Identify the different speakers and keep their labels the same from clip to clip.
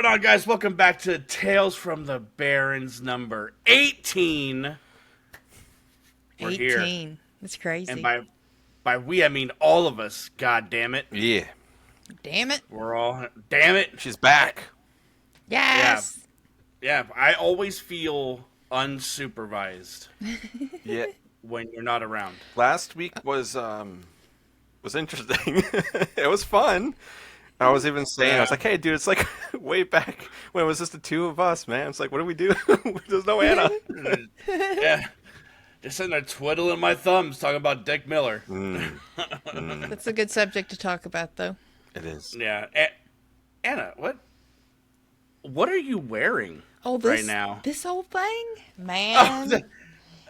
Speaker 1: going on, guys? Welcome back to Tales from the Barrens number 18. We're
Speaker 2: 18.
Speaker 1: here.
Speaker 2: That's crazy.
Speaker 1: And by we, I mean all of us. God damn it.
Speaker 3: Yeah.
Speaker 2: Damn it.
Speaker 1: We're all... Damn it.
Speaker 3: She's back.
Speaker 2: Yes.
Speaker 1: Yeah, I always feel unsupervised
Speaker 3: Yeah.
Speaker 1: when you're not around.
Speaker 3: Last week was interesting. It was fun. I was even saying, I was like, hey, dude, it's like way back when it was just the two of us, man. It's like, what do we do? There's no Anna.
Speaker 1: Yeah. Just sitting there twiddling my thumbs talking about Dick Miller.
Speaker 2: That's a good subject to talk about, though.
Speaker 3: It is.
Speaker 1: Yeah. Anna, what are you wearing right now?
Speaker 2: This whole thing? Man.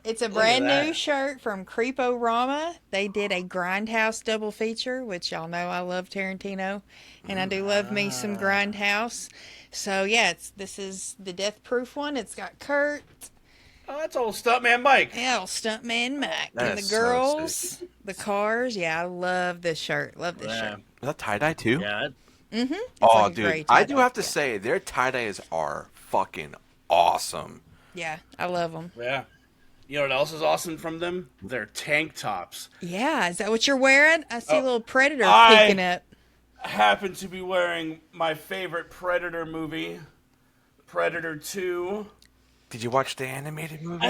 Speaker 2: It's a brand
Speaker 1: that.
Speaker 2: new shirt from Creepo-Rama. They did a Grindhouse double feature, which y'all know I love Tarantino. And I do love me some Grindhouse. So, yeah, this is the Death Proof one. It's got Kurt.
Speaker 1: Oh, that's old Stuntman Mike.
Speaker 2: Yeah, old Stuntman Mac.
Speaker 3: That
Speaker 2: And the
Speaker 3: is so
Speaker 2: girls,
Speaker 3: sick.
Speaker 2: the cars. Yeah, I love this shirt. Love this shirt.
Speaker 3: Is that tie-dye too?
Speaker 1: Yeah.
Speaker 2: Mm-hmm.
Speaker 3: Oh,
Speaker 2: like a gray
Speaker 3: dude. I do
Speaker 2: tie-dye.
Speaker 3: have to say, their tie-dyes are fucking awesome.
Speaker 2: Yeah, I love them.
Speaker 1: Yeah. You know what else is awesome from them? Their tank tops.
Speaker 2: Yeah, is that what you're wearing? I see a little Predator
Speaker 1: I-
Speaker 2: peeking up.
Speaker 1: I happen to be wearing my favorite Predator movie, Predator 2.
Speaker 3: Did you watch the animated movie?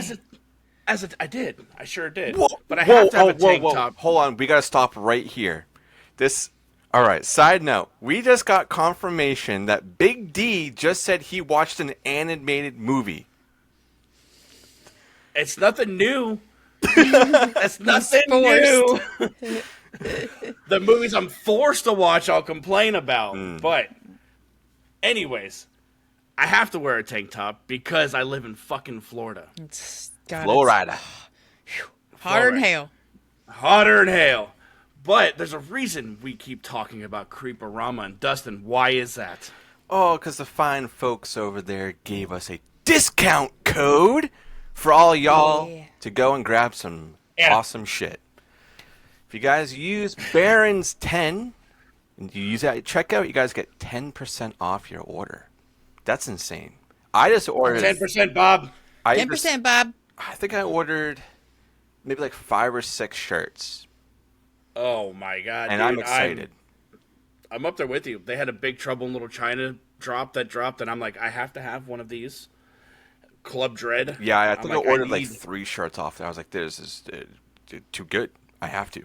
Speaker 1: I did. I sure did.
Speaker 3: Whoa,
Speaker 1: But I have to have a
Speaker 3: whoa,
Speaker 1: tank
Speaker 3: whoa.
Speaker 1: top.
Speaker 3: Hold on, we gotta stop right here. All right, side note. We just got confirmation that Big D just said he watched an animated movie.
Speaker 1: It's nothing new. It's nothing new. The movies I'm forced to watch, I'll complain about. But, anyways, I have to wear a tank top because I live in fucking Florida.
Speaker 2: It's got
Speaker 3: Florida.
Speaker 2: hotter than hell.
Speaker 1: Hotter than hell. But there's a reason we keep talking about Creeporama and Dustin. Why is that?
Speaker 3: Oh, because the fine folks over there gave us a discount code for all y'all
Speaker 2: Yeah.
Speaker 3: to go and grab some
Speaker 1: Yeah.
Speaker 3: awesome shit. If you guys use Barrens 10 and you use that at checkout, you guys get 10% off your order. That's insane. I just ordered
Speaker 1: 10%, Bob.
Speaker 2: 10%, Bob.
Speaker 3: I think I ordered maybe like 5 or 6 shirts,
Speaker 1: Oh my god,
Speaker 3: and
Speaker 1: dude,
Speaker 3: I'm excited.
Speaker 1: I'm up there with you. They had a Big Trouble in Little China drop that dropped, and I'm like, I have to have one of these. Club Dread.
Speaker 3: Yeah, I
Speaker 1: I'm
Speaker 3: think I
Speaker 1: like,
Speaker 3: ordered like
Speaker 1: need-
Speaker 3: 3 shirts off there. I was like, this is too good. I have to.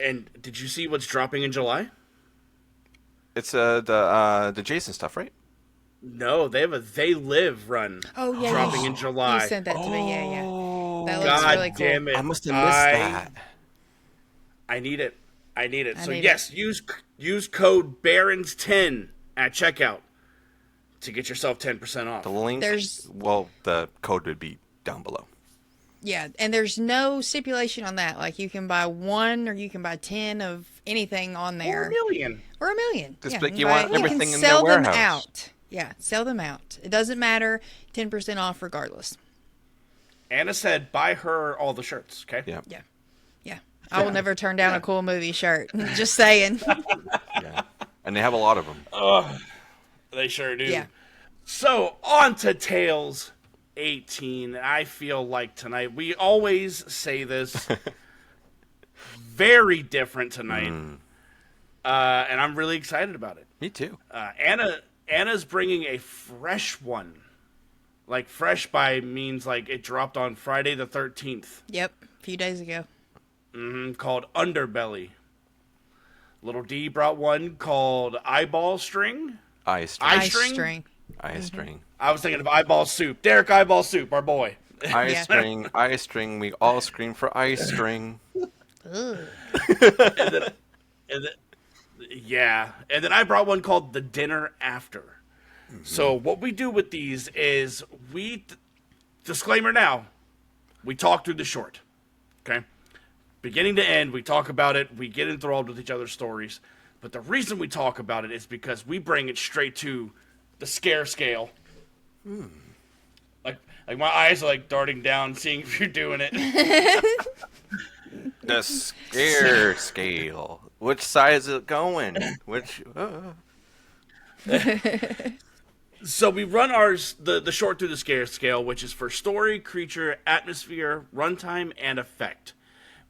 Speaker 1: And did you see what's dropping in July?
Speaker 3: It's the Jason stuff, right?
Speaker 1: No, they have a They Live run
Speaker 2: Oh, yeah.
Speaker 1: dropping in July.
Speaker 2: You sent that to me. Yeah, yeah. That looks
Speaker 1: God
Speaker 2: really cool.
Speaker 1: damn it!
Speaker 3: I must have missed that.
Speaker 1: I need it. I need it.
Speaker 2: I
Speaker 1: So
Speaker 2: need
Speaker 1: yes, use code Barrens10 at checkout to get yourself 10% off.
Speaker 3: The link, the code would be down below.
Speaker 2: Yeah, and there's no stipulation on that. Like, you can buy 1 or you can buy 10 of anything on
Speaker 1: Or
Speaker 2: there.
Speaker 1: a million.
Speaker 2: Or a million.
Speaker 3: Just
Speaker 2: yeah,
Speaker 3: like you
Speaker 2: buy-
Speaker 3: want everything
Speaker 2: can
Speaker 3: in
Speaker 2: sell
Speaker 3: their
Speaker 2: them
Speaker 3: warehouse.
Speaker 2: out. Yeah, sell them out. It doesn't matter. 10% off regardless.
Speaker 1: Anna said, buy her all the shirts. Okay.
Speaker 3: Yeah.
Speaker 2: Yeah. Yeah. I will never turn down a cool movie shirt. Just saying.
Speaker 3: Yeah. And they have a lot of them.
Speaker 1: They sure do.
Speaker 2: Yeah.
Speaker 1: So, on to Tales 18. I feel like tonight, we always say this, very different tonight. And I'm really excited about it.
Speaker 3: Me too.
Speaker 1: Anna's bringing a fresh one. Like, fresh by means like it dropped on Friday the 13th.
Speaker 2: Yep. A few days ago.
Speaker 1: Called Underbelly. Little D brought one called Eyeball String.
Speaker 3: Eye string.
Speaker 1: Eye
Speaker 2: Eye
Speaker 1: string?
Speaker 2: string.
Speaker 3: Eye string.
Speaker 1: I was thinking of Eyeball Soup. Derek Eyeball Soup, our boy.
Speaker 3: Eye
Speaker 2: Yeah.
Speaker 3: string. Eye string. We all scream for eye string.
Speaker 2: Ugh.
Speaker 1: And then, yeah. And then I brought one called The Dinner After. So what we do with these is disclaimer now, we talk through the short. Okay? Beginning to end, we talk about it. We get enthralled with each other's stories. But the reason we talk about it is because we bring it straight to the scare scale. Like my eyes are like darting down, seeing if you're doing it.
Speaker 3: The scare scale. Which side is it going? Which?
Speaker 1: So we run the short through the scale, which is for story, creature, atmosphere, runtime, and effect.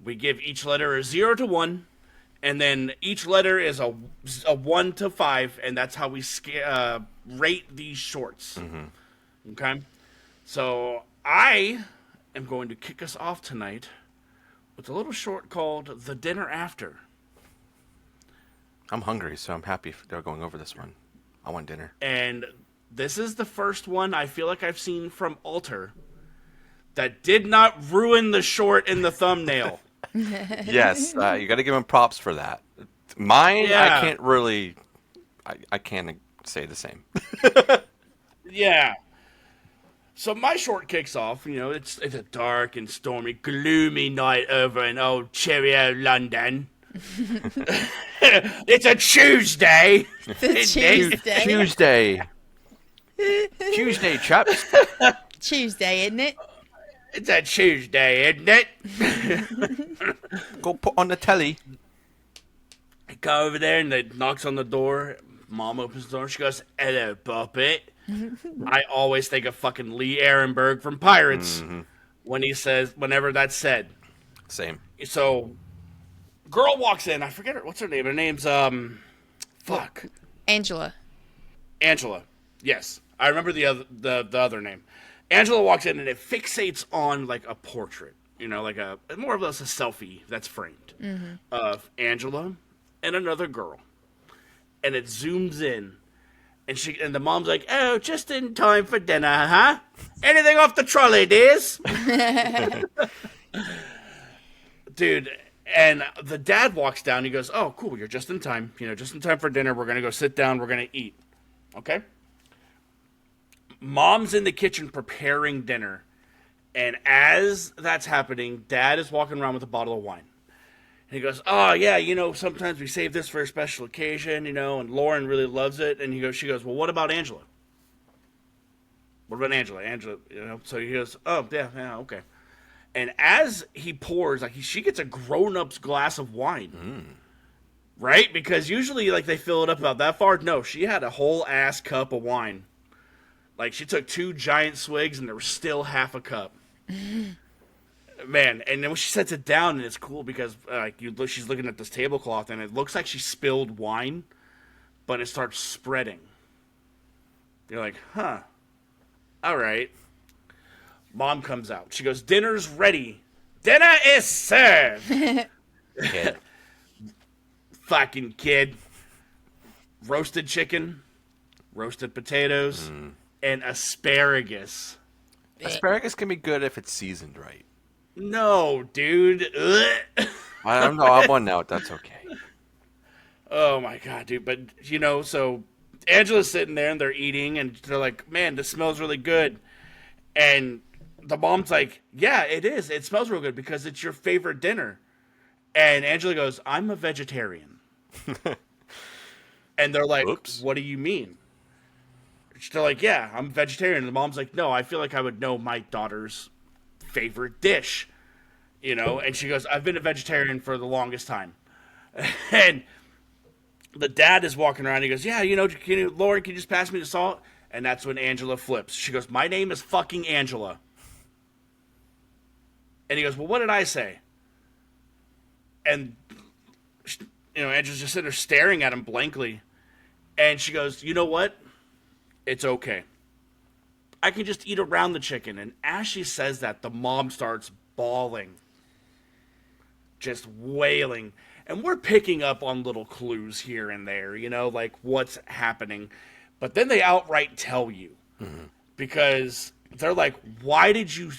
Speaker 1: We give each letter a 0 to 1, and then each letter is a 1 to 5, and that's how we rate these shorts. Okay? So I am going to kick us off tonight with a little short called The Dinner After.
Speaker 3: I'm hungry, so I'm happy they're going over this one. I want dinner.
Speaker 1: And this is the first one I feel like I've seen from Alter that did not ruin the short in the thumbnail.
Speaker 3: Yes, you got to give him props for that. Mine,
Speaker 1: Yeah.
Speaker 3: I can't really. I can't say the same.
Speaker 1: Yeah. So my short kicks off. It's a dark and stormy, gloomy night over in old Cheerio, London. It's a Tuesday.
Speaker 2: Tuesday.
Speaker 3: Tuesday, chaps.
Speaker 2: Tuesday, isn't it?
Speaker 1: It's a Tuesday, isn't it?
Speaker 3: Go put on the telly.
Speaker 1: I go over there and it knocks on the door. Mom opens the door. She goes, "Hello, Puppet." I always think of fucking Lee Ehrenberg from Pirates whenever that's said.
Speaker 3: Same.
Speaker 1: So, girl walks in. I forget her. What's her name? Her name's
Speaker 2: Angela.
Speaker 1: Angela. Yes, I remember the other name. Angela walks in and it fixates on like a portrait. Like a more or less a selfie that's framed of Angela and another girl, and it zooms in. And the mom's like, "Oh, just in time for dinner, huh? Anything off the trolley, dears?" Dude, and the dad walks down. He goes, "Oh, cool, you're just in time. Just in time for dinner. We're going to go sit down. We're going to eat." Okay? Mom's in the kitchen preparing dinner. And as that's happening, Dad is walking around with a bottle of wine. And he goes, "Oh, yeah, sometimes we save this for a special occasion, and Lauren really loves it." And she goes, "Well, what about Angela?" "What about Angela?" So he goes, "Oh, yeah, okay." And as he pours, she gets a grown-up's glass of wine. Right? Because usually, they fill it up about that far. No, she had a whole ass cup of wine. She took 2 giant swigs, and there was still half a cup. Man, and then when she sets it down, and it's cool because she's looking at this tablecloth, and it looks like she spilled wine, but it starts spreading. You're like, huh. All right. Mom comes out. She goes, "Dinner's ready. Dinner is served."
Speaker 3: Kid.
Speaker 1: Fucking kid. Roasted chicken, roasted potatoes, and asparagus.
Speaker 3: Asparagus can be good if it's seasoned right.
Speaker 1: No, dude. Ugh.
Speaker 3: I don't know. I want to know. That's okay.
Speaker 1: Oh my god, dude. But so Angela's sitting there and they're eating and they're like, "Man, this smells really good." And the mom's like, "Yeah, it is. It smells real good because it's your favorite dinner." And Angela goes, "I'm a vegetarian." And they're like,
Speaker 3: Oops.
Speaker 1: "What do you mean?" They're like, "Yeah, I'm a vegetarian." And the mom's like, "No, I feel like I would know my daughter's favorite dish." And she goes, "I've been a vegetarian for the longest time." And the dad is walking around. He goes, "Yeah, Lauren, can you just pass me the salt?" And that's when Angela flips. She goes, "My name is fucking Angela." And he goes, "Well, what did I say?" And, Angela's just sitting there staring at him blankly. And she goes, "You know what? It's okay. I can just eat around the chicken." And as she says that, the mom starts bawling. Just wailing. And we're picking up on little clues here and there, what's happening. But then they outright tell you. Because they're like, "Why did you,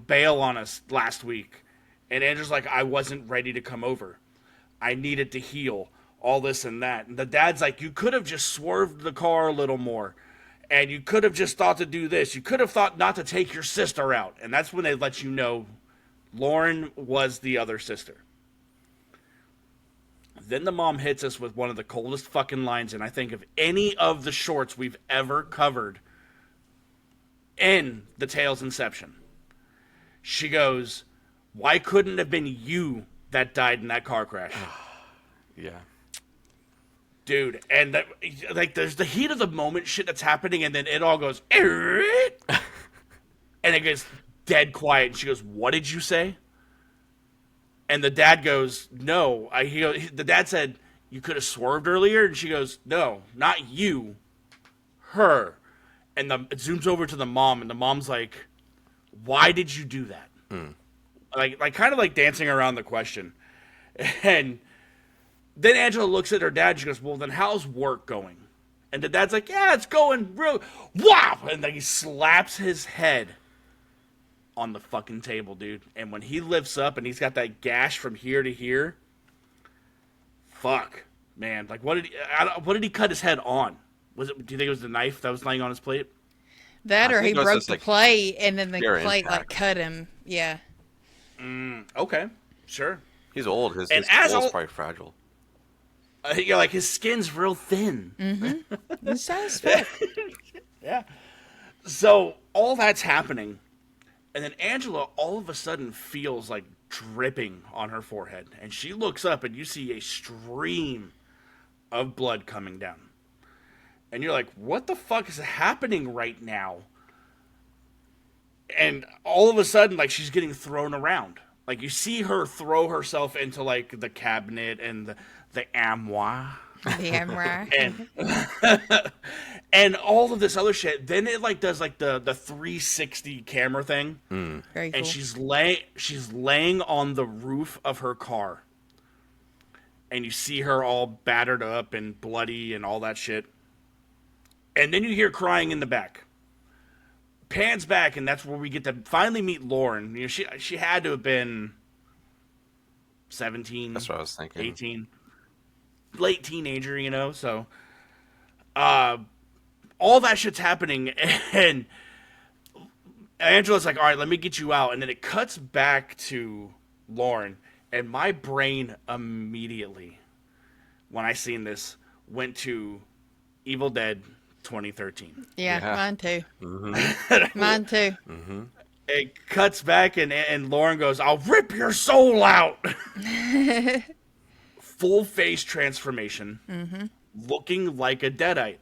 Speaker 1: bail on us last week?" And Andrew's like, "I wasn't ready to come over. I needed to heal. All this and that." And the dad's like, "You could have just swerved the car a little more. And you could have just thought to do this. You could have thought not to take your sister out." And that's when they let you know Lauren was the other sister. Then the mom hits us with one of the coldest fucking lines, and I think of any of the shorts we've ever covered in the Tale's inception. She goes, "Why couldn't it have been you that died in that car crash?"
Speaker 3: Yeah.
Speaker 1: dude. And like, there's the heat of the moment shit that's happening, and then it all goes, and it gets dead quiet. And she goes, "What did you say?" And the dad goes, "No." The dad said, "You could have swerved earlier." And she goes, "No, not you, her." And it zooms over to the mom, and the mom's like, "Why did you do that?" Like kind of like dancing around the question. And then Angela looks at her dad. And she goes, "Well, then how's work going?" And the dad's like, "Yeah, it's going real." Wow! And then he slaps his head on the fucking table, dude. And when he lifts up and he's got that gash from here to here, fuck, man. Like, what did he cut his head on? Do you think it was the knife that was laying on his plate?
Speaker 2: That,
Speaker 3: I
Speaker 2: or he
Speaker 3: think it was
Speaker 2: broke
Speaker 3: just,
Speaker 2: the
Speaker 3: like,
Speaker 2: plate, and then the
Speaker 3: pure
Speaker 2: plate like
Speaker 3: impact.
Speaker 2: cut him. Yeah.
Speaker 1: Okay, sure.
Speaker 3: He's old. His
Speaker 1: And
Speaker 3: skull's probably fragile.
Speaker 1: Like his skin's real thin.
Speaker 2: It's sad as fuck.
Speaker 1: Yeah. So all that's happening, and then Angela all of a sudden feels like dripping on her forehead, and she looks up, and you see a stream of blood coming down, and you're like, "What the fuck is happening right now?" And all of a sudden, like, she's getting thrown around. Like, you see her throw herself into like the cabinet and the armoire.
Speaker 2: Yeah, right.
Speaker 1: And and all of this other shit. Then it like does like the 360 camera thing,
Speaker 2: Very cool.
Speaker 1: and she's laying on the roof of her car, and you see her all battered up and bloody and all that shit. And then you hear crying in the back. Pans back, and that's where we get to finally meet Lauren. You know, she had to have been 17.
Speaker 3: That's what I was thinking.
Speaker 1: 18. Late teenager, you know, so all that shit's happening, and Angela's like, "All right, let me get you out," and then it cuts back to Lauren, and my brain immediately, when I seen this, went to Evil Dead 2013.
Speaker 2: Yeah,
Speaker 3: Yeah.
Speaker 2: mine too. Mine too.
Speaker 1: It cuts back, and Lauren goes, "I'll rip your soul out." Full face transformation, looking like a Deadite.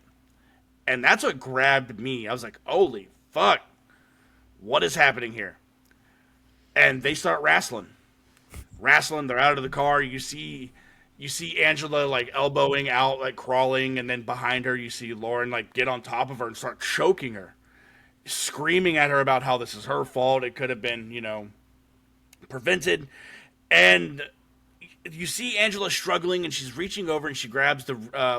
Speaker 1: And that's what grabbed me. I was like, "Holy fuck, what is happening here?" And they start wrestling. They're out of the car. You see Angela like elbowing out, like crawling, and then behind her you see Lauren like get on top of her and start choking her, screaming at her about how this is her fault. It could have been, prevented. And you see Angela struggling, and she's reaching over, and she grabs the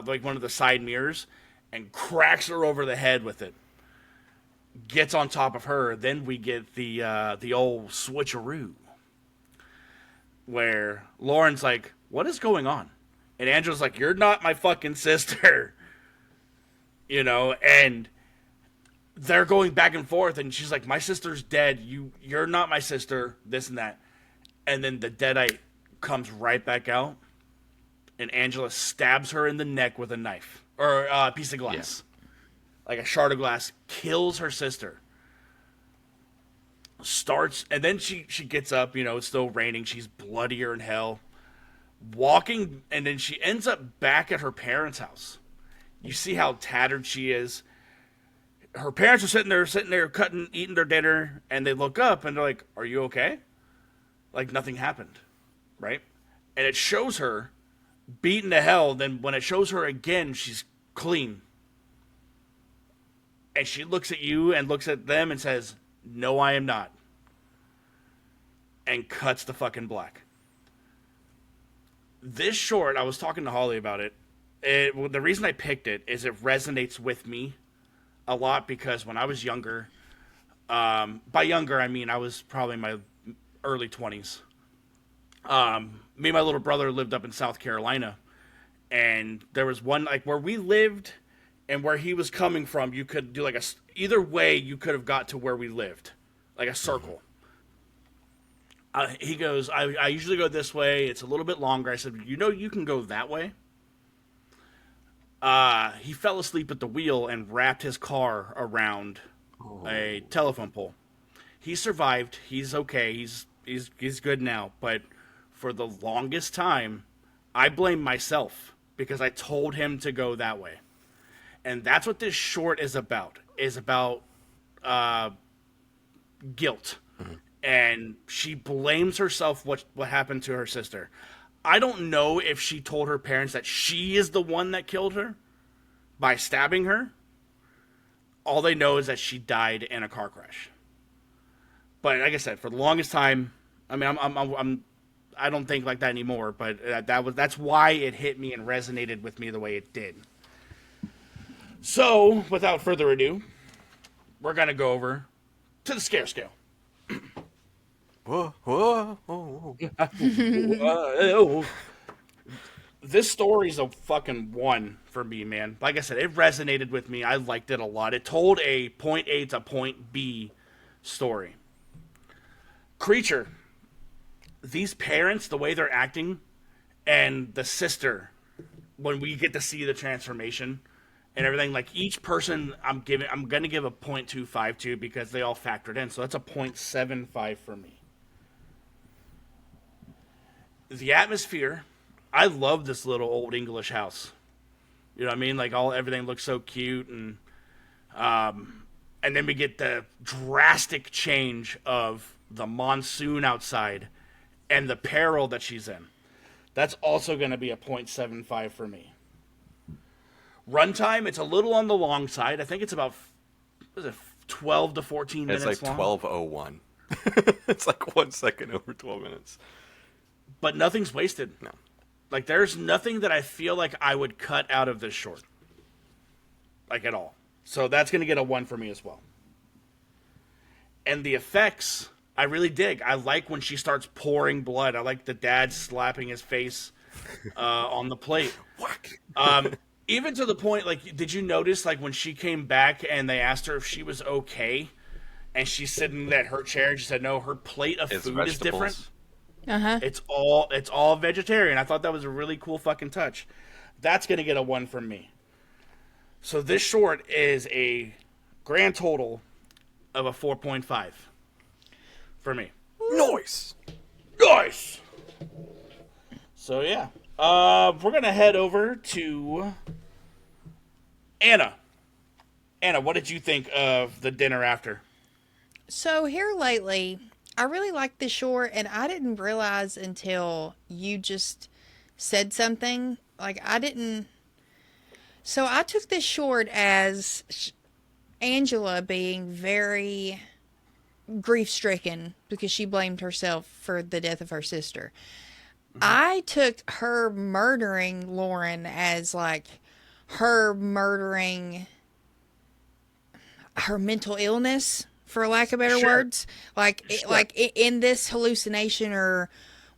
Speaker 1: like one of the side mirrors and cracks her over the head with it. Gets on top of her. Then we get the old switcheroo, where Lauren's like, "What is going on?" And Angela's like, "You're not my fucking sister," And they're going back and forth, and she's like, "My sister's dead. You're not my sister." This and that, and then the Deadite comes right back out, and Angela stabs her in the neck with a knife or a piece of glass, like a shard of glass, kills her sister. And then she gets up, it's still raining, she's bloodier than hell, walking, and then she ends up back at her parents' house. You see how tattered she is. Her parents are sitting there eating their dinner, and they look up and they're like, "Are you okay?" Like nothing happened. Right? And it shows her beaten to hell. Then when it shows her again, she's clean. And she looks at you and looks at them and says, "No, I am not." And cuts the fucking black. This short, I was talking to Holly about it. The reason I picked it is it resonates with me a lot, because when I was younger, by younger I mean I was probably in my early 20s. Me and my little brother lived up in South Carolina, and there was one, like, where we lived and where he was coming from, you could do like either way you could have got to where we lived, like a circle. He goes, I usually go this way, it's a little bit longer. I said, you can go that way. He fell asleep at the wheel and wrapped his car around a telephone pole. He survived. He's okay. He's good now. But for the longest time, I blame myself, because I told him to go that way. And that's what this short is about. Guilt. And she blames herself what happened to her sister. I don't know if she told her parents that she is the one that killed her by stabbing her. All they know is that she died in a car crash. But like I said, for the longest time, I mean, I don't think like that anymore. But that's why it hit me and resonated with me the way it did. So, without further ado, we're gonna go over to the scare scale.
Speaker 3: Whoa, whoa, whoa,
Speaker 1: Whoa. This story's a fucking 1 for me, man. Like I said, it resonated with me. I liked it a lot. It told a point A to point B story. Creature. These parents, the way they're acting, and the sister, when we get to see the transformation and everything, like each person I'm going to give a 0.25 to because they all factored in. So that's a 0.75 for me. The atmosphere, I love this little old English house. You know what I mean? Like everything looks so cute, and then we get the drastic change of the monsoon outside and the peril that she's in. That's also going to be a 0.75 for me. Runtime, it's a little on the long side. I think it's about 12 to 14 minutes long.
Speaker 3: It's like 12:01. It's like 1 second over 12 minutes.
Speaker 1: But nothing's wasted.
Speaker 3: No.
Speaker 1: Like, there's nothing that I feel like I would cut out of this short. Like, at all. So that's going to get a 1 for me as well. And the effects, I really dig. I like when she starts pouring blood. I like the dad slapping his face on the plate. Even to the point, like, did you notice, like, when she came back and they asked her if she was okay, and she's sitting at her chair and she said, no, her plate of food is different.
Speaker 2: Uh-huh.
Speaker 1: It's all vegetarian. I thought that was a really cool fucking touch. That's going to get a 1 from me. So this short is a grand total of a 4.5 for me.
Speaker 3: Nice.
Speaker 1: So yeah. We're going to head over to Anna. Anna, what did you think of The Dinner After?
Speaker 2: So here lately, I really like this short, and I didn't realize until you just said something. Like, I didn't. So I took this short as Angela being very grief-stricken because she blamed herself for the death of her sister. Mm-hmm. I took her murdering Lauren as, like, her murdering her mental illness, for lack of better words. Like, in this hallucination or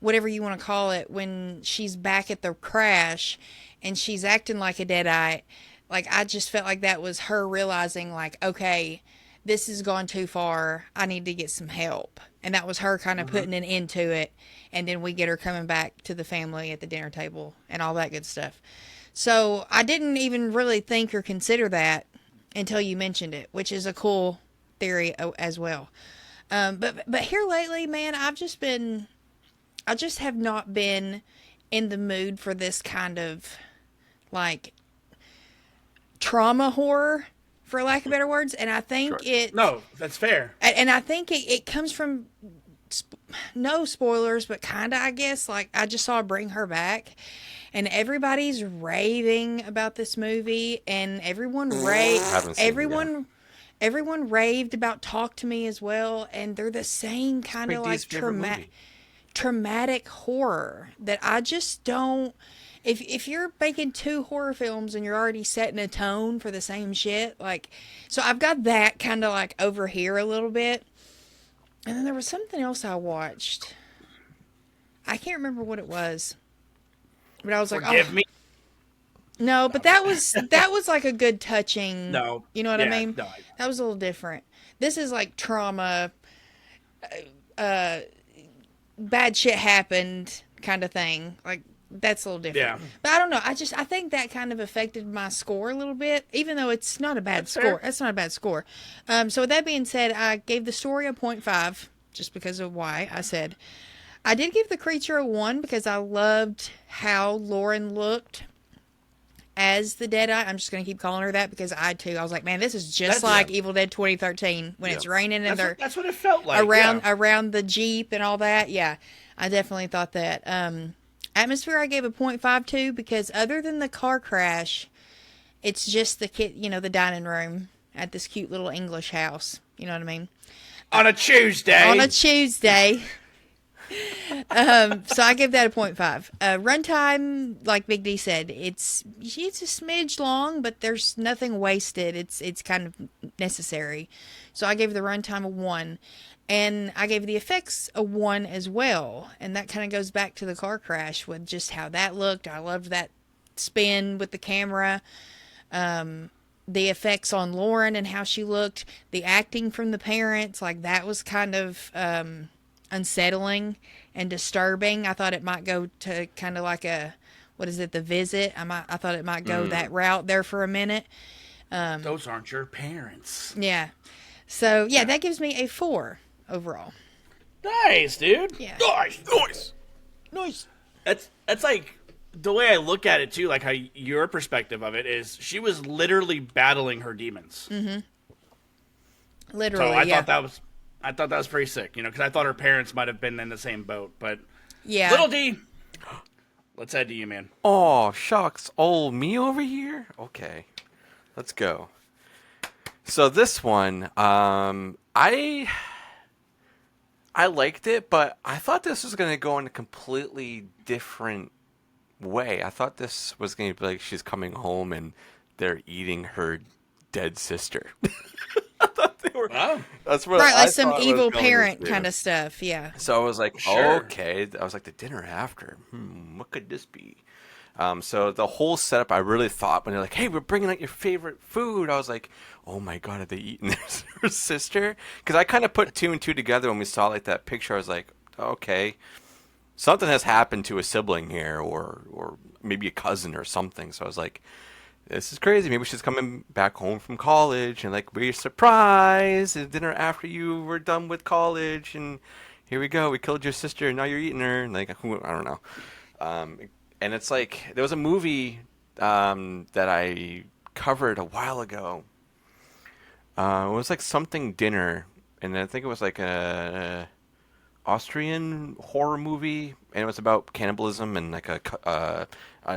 Speaker 2: whatever you want to call it, when she's back at the crash and she's acting like a deadite, like, I just felt like that was her realizing, like, okay, this has gone too far. I need to get some help. And that was her kind of putting an end to it. And then we get her coming back to the family at the dinner table and all that good stuff. So I didn't even really think or consider that until you mentioned it, which is a cool theory as well. But here lately, man, I just have not been in the mood for this kind of, like, trauma horror, for lack of better words. And I think
Speaker 1: No, that's fair.
Speaker 2: And I think it comes from, no spoilers, but kind of, I guess. Like, I just saw Bring Her Back, and everybody's raving about this movie, and everyone raved about Talk to Me as well, and they're the same kind of, like, traumatic horror that I just don't. If you're making 2 horror films and you're already setting a tone for the same shit, like, so I've got that kind of, like, over here a little bit. And then there was something else I watched. I can't remember what it was, but I was like,
Speaker 1: Forgive me.
Speaker 2: No, but that was like a good touching.
Speaker 1: No,
Speaker 2: you know what I mean?
Speaker 1: No,
Speaker 2: that was a little different. This is like trauma. Bad shit happened, kind of thing. Like, that's a little different.
Speaker 1: Yeah.
Speaker 2: But I don't know. I think that kind of affected my score a little bit, even though it's not a bad score. That's not a bad score. So with that being said, I gave the story a 0.5 just because of why I said. I did give the creature a 1 because I loved how Lauren looked as the Deadeye. I'm just going to keep calling her that because I was like, man, this is just
Speaker 1: That's-
Speaker 2: like
Speaker 1: yeah.
Speaker 2: Evil Dead 2013 when it's raining and they're
Speaker 1: That's what it felt like.
Speaker 2: around the Jeep and all that. Yeah, I definitely thought that. Atmosphere I gave a 0.5 to because other than the car crash, it's just the the dining room at this cute little English house. You know what I mean?
Speaker 1: On a Tuesday.
Speaker 2: So I give that a 0.5. Runtime, like Big D said, it's a smidge long, but there's nothing wasted. It's kind of necessary. So I gave the runtime a 1. And I gave the effects a 1 as well. And that kind of goes back to the car crash with just how that looked. I loved that spin with the camera. The effects on Lauren and how she looked. The acting from the parents, like that was kind of unsettling and disturbing. I thought it might go to kind of like The Visit. I thought it might go that route there for a minute.
Speaker 1: Those aren't your parents.
Speaker 2: Yeah. So yeah, that gives me a 4 overall.
Speaker 1: Nice, dude.
Speaker 2: Yeah.
Speaker 1: Nice. That's like the way I look at it too. Like how your perspective of it is, she was literally battling her demons.
Speaker 2: Mm-hmm. Literally.
Speaker 1: So I thought that was pretty sick. Because I thought her parents might have been in the same boat. But
Speaker 2: yeah.
Speaker 1: Little D, let's head to you, man.
Speaker 3: Oh, shucks. Oh, me over here? Okay. Let's go. So this one, I liked it, but I thought this was going to go in a completely different way. I thought this was going to be like she's coming home and they're eating her dead sister. I thought they were.
Speaker 1: Wow.
Speaker 3: That's what
Speaker 2: Right,
Speaker 3: I
Speaker 2: like some
Speaker 3: thought
Speaker 2: evil
Speaker 3: was going
Speaker 2: parent
Speaker 3: to.
Speaker 2: kind of stuff, yeah.
Speaker 3: So I was like,
Speaker 1: Sure.
Speaker 3: okay. I was like, the dinner after. What could this be? So the whole setup, I really thought when they're like, hey, we're bringing out your favorite food. I was like, oh my God, have they eaten their sister? Because I kind of put 2 and 2 together when we saw like that picture. I was like, okay, something has happened to a sibling here, or maybe a cousin or something. So I was like, this is crazy. Maybe she's coming back home from college and like, we're surprised. It's dinner after you were done with college, and here we go. We killed your sister, and now you're eating her. And like, I don't know. And it's like, there was a movie that I covered a while ago. It was like something dinner, and I think it was like a Austrian horror movie, and it was about cannibalism and like a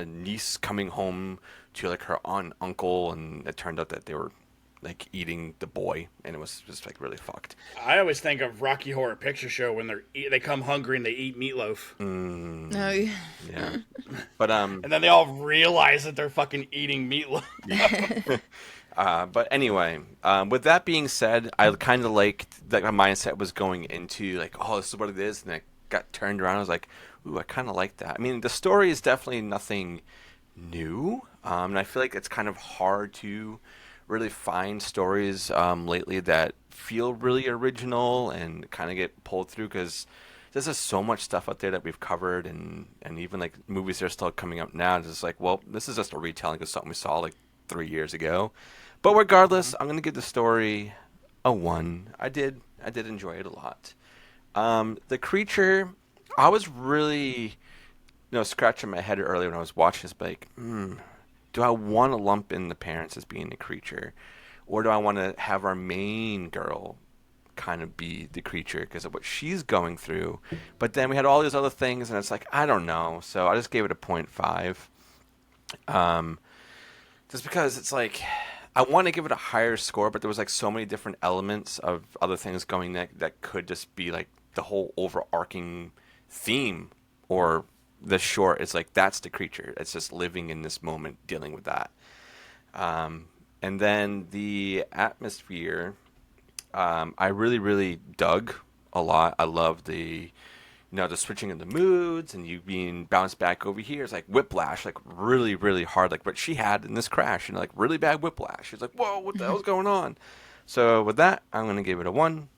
Speaker 3: niece coming home to like her aunt and uncle, and it turned out that they were like eating the boy, and it was just like really fucked.
Speaker 1: I always think of Rocky Horror Picture Show when they come hungry and they eat meatloaf.
Speaker 2: No.
Speaker 3: Yeah, but
Speaker 1: And then they all realize that they're fucking eating meatloaf.
Speaker 3: But anyway, with that being said, I kind of liked that my mindset was going into like, oh, this is what it is, and I got turned around. I was like, ooh, I kind of like that. I mean, the story is definitely nothing new, and I feel like it's kind of hard to really find stories lately that feel really original and kind of get pulled through, because there's just so much stuff out there that we've covered, and even like movies that are still coming up now. It's just like, well, this is just a retelling of something we saw like 3 years ago. But regardless, I'm gonna give the story a 1. I did enjoy it a lot. The creature, I was really, scratching my head earlier when I was watching this, like, do I want to lump in the parents as being the creature, or do I want to have our main girl kind of be the creature because of what she's going through? But then we had all these other things, and it's like, I don't know. So I just gave it a 0.5. Just because it's like, I want to give it a higher score, but there was like so many different elements of other things going that could just be like the whole overarching theme, or the short. It's like, that's the creature. It's just living in this moment, dealing with that. And then the atmosphere, I really, really dug a lot. I love the switching of the moods and you being bounced back over here. It's like whiplash, like really, really hard, like what she had in this crash, like really bad whiplash. She's like, whoa, what the hell's going on? So with that, I'm going to give it a 1.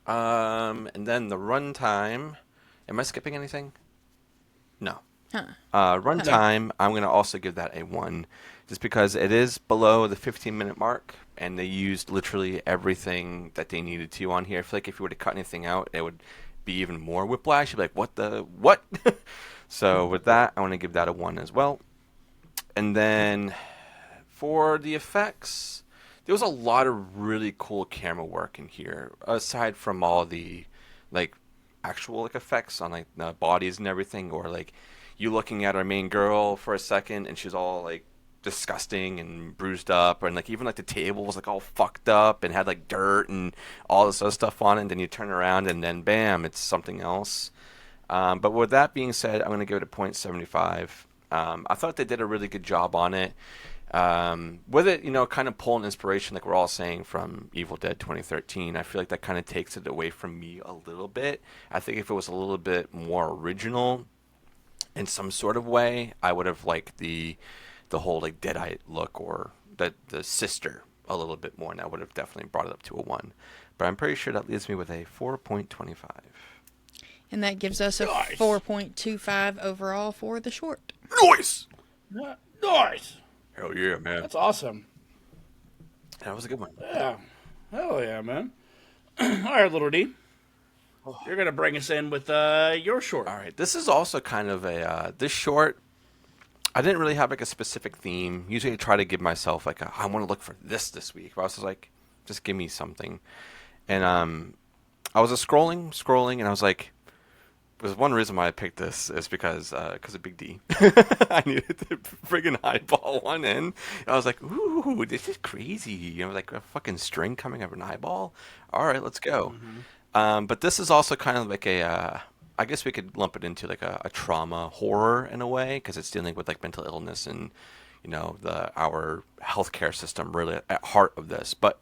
Speaker 3: And then the runtime, am I skipping anything? No. Runtime, I'm going to also give that a 1, just because it is below the 15-minute mark, and they used literally everything that they needed to on here. I feel like if you were to cut anything out, it would be even more whiplash. You'd be like, what? So with that, I want to give that a 1 as well. And then for the effects, there was a lot of really cool camera work in here. Aside from all the like actual like effects on like the bodies and everything, or like you looking at our main girl for a second and she's all like disgusting and bruised up, and like even like the table was like all fucked up and had like dirt and all this other stuff on it, and then you turn around and then bam, it's something else. But with that being said, I'm going to give it a 0.75. I thought they did a really good job on it. With it, kind of pulling inspiration, like we're all saying, from Evil Dead 2013. I feel like that kind of takes it away from me a little bit. I think if it was a little bit more original in some sort of way, I would have liked the whole like Deadite look, or the sister a little bit more, and that would have definitely brought it up to a 1. But I'm pretty sure that leaves me with a 4.25.
Speaker 2: And that gives us a
Speaker 1: Nice.
Speaker 2: 4.25 overall for the short.
Speaker 3: Nice!
Speaker 1: Nice.
Speaker 3: Hell yeah, man.
Speaker 1: That's awesome.
Speaker 3: That was a good one.
Speaker 1: Yeah. Hell yeah, man. All right, little D. You're going to bring us in with your short.
Speaker 3: All right, this is also kind of this short. I didn't really have like a specific theme. Usually I try to give myself like I want to look for this week. But I was just like, just give me something. And I was just scrolling, and I was like, there's one reason why I picked this is because of Big D. I needed to friggin' eyeball one in. And I was like, ooh, this is crazy. Like a fucking string coming out of an eyeball. All right, let's go. But this is also kind of like I guess we could lump it into like a trauma horror in a way, because it's dealing with like mental illness and our healthcare system really at heart of this. But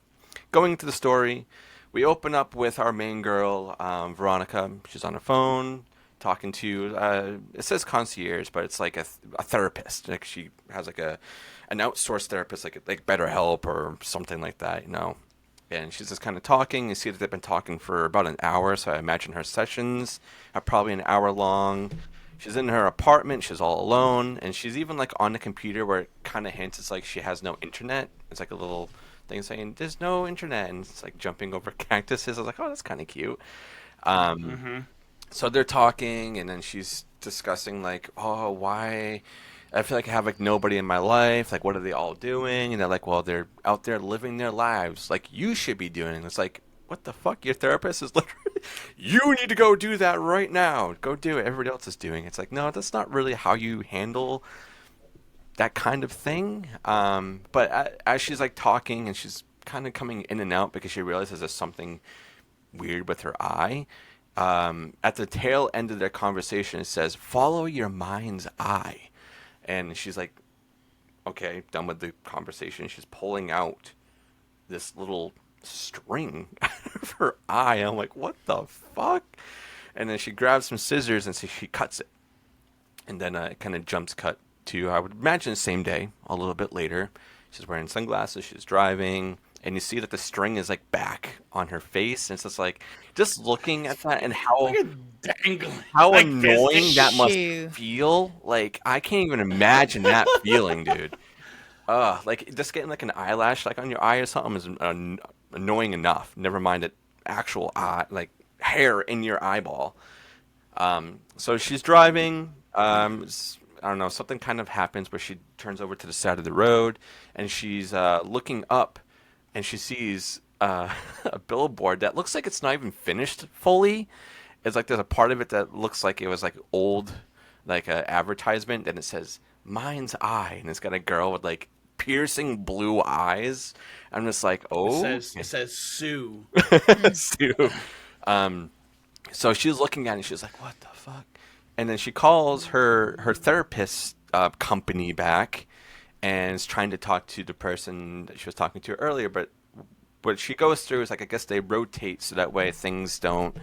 Speaker 3: going into the story, we open up with our main girl, Veronica. She's on the phone talking to it says concierge, but it's like a therapist. Like she has like an outsourced therapist, like BetterHelp or something like that, And she's just kind of talking. You see that they've been talking for about an hour, so I imagine her sessions are probably an hour long. She's in her apartment. She's all alone, and she's even like on the computer where it kind of hints it's like she has no internet. It's like a little thing saying there's no internet, and it's like jumping over cactuses. I was like, oh, that's kind of cute. So they're talking, and then she's discussing like, oh, why I feel like I have like nobody in my life. Like, what are they all doing? And they're like, well, they're out there living their lives like you should be doing. And it's like, what the fuck? Your therapist is literally, you need to go do that right now. Go do it. Everybody else is doing it. It's like, no, that's not really how you handle that kind of thing. But as she's like talking, and she's kind of coming in and out because she realizes there's something weird with her eye. At the tail end of their conversation, it says, follow your mind's eye. And she's like, okay, done with the conversation. She's pulling out this little string out of her eye. I'm like, what the fuck? And then she grabs some scissors and so she cuts it. And then it kind of jumps cut to, I would imagine, the same day, a little bit later. She's wearing sunglasses. She's driving. And you see that the string is like back on her face. And it's just like, just looking at that and how
Speaker 1: Like
Speaker 3: annoying that must
Speaker 2: Shoe.
Speaker 3: feel. Like, I can't even imagine that feeling, dude. Like just getting like an eyelash like on your eye or something is annoying enough. Never mind an actual eye, like hair in your eyeball. So she's driving. I don't know, something kind of happens where she turns over to the side of the road, and she's looking up, and she sees a billboard that looks like it's not even finished fully. It's like there's a part of it that looks like it was like old, like an advertisement, and it says "Mind's Eye," and it's got a girl with like piercing blue eyes. I'm just like, oh,
Speaker 1: It says Sue.
Speaker 3: Sue. So she's looking at it, and she's like, what the fuck? And then she calls her therapist company back, and is trying to talk to the person that she was talking to earlier. But what she goes through is like, I guess they rotate so that way things don't.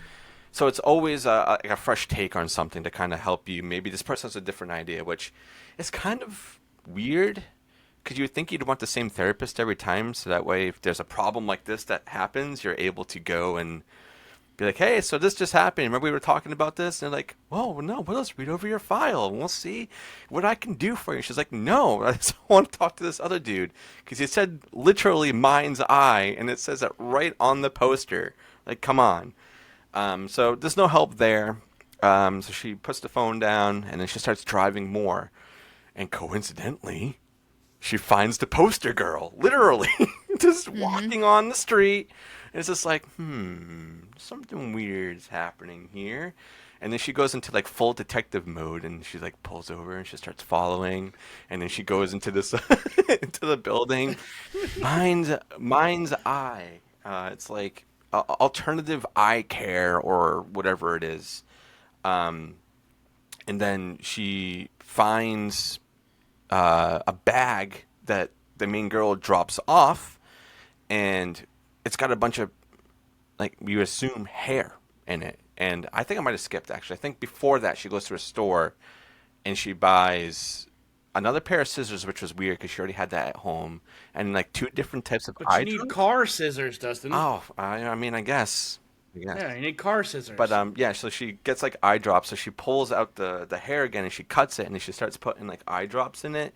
Speaker 3: So it's always like a fresh take on something to kind of help you. Maybe this person has a different idea, which is kind of weird. Because you would think you'd want the same therapist every time, so that way if there's a problem like this that happens, you're able to go and be like, hey, so this just happened. Remember we were talking about this? And they're like, oh, no, well, let's read over your file, and we'll see what I can do for you. She's like, no, I just want to talk to this other dude. Because he said literally mind's eye, and it says it right on the poster. Like, come on. So there's no help there. So she puts the phone down, and then she starts driving more. And coincidentally, she finds the poster girl, literally, just walking on the street. And it's just like, something weird is happening here. And then she goes into like full detective mode, and she like pulls over and she starts following. And then she goes into this into the building. Mind's Eye. It's like alternative eye care or whatever it is. And then she finds a bag that the main girl drops off, and it's got a bunch of, like, you assume hair in it. And I think I might have skipped, actually. I think before that she goes to a store and she buys another pair of scissors, which was weird because she already had that at home, and like 2 different types of
Speaker 1: But
Speaker 3: eye
Speaker 1: you need
Speaker 3: drops.
Speaker 1: car scissors, Dustin.
Speaker 3: Oh, I mean, I guess.
Speaker 1: Yeah, you need car scissors.
Speaker 3: But yeah, so she gets like eye drops. So she pulls out the hair again and she cuts it, and then she starts putting like eye drops in it.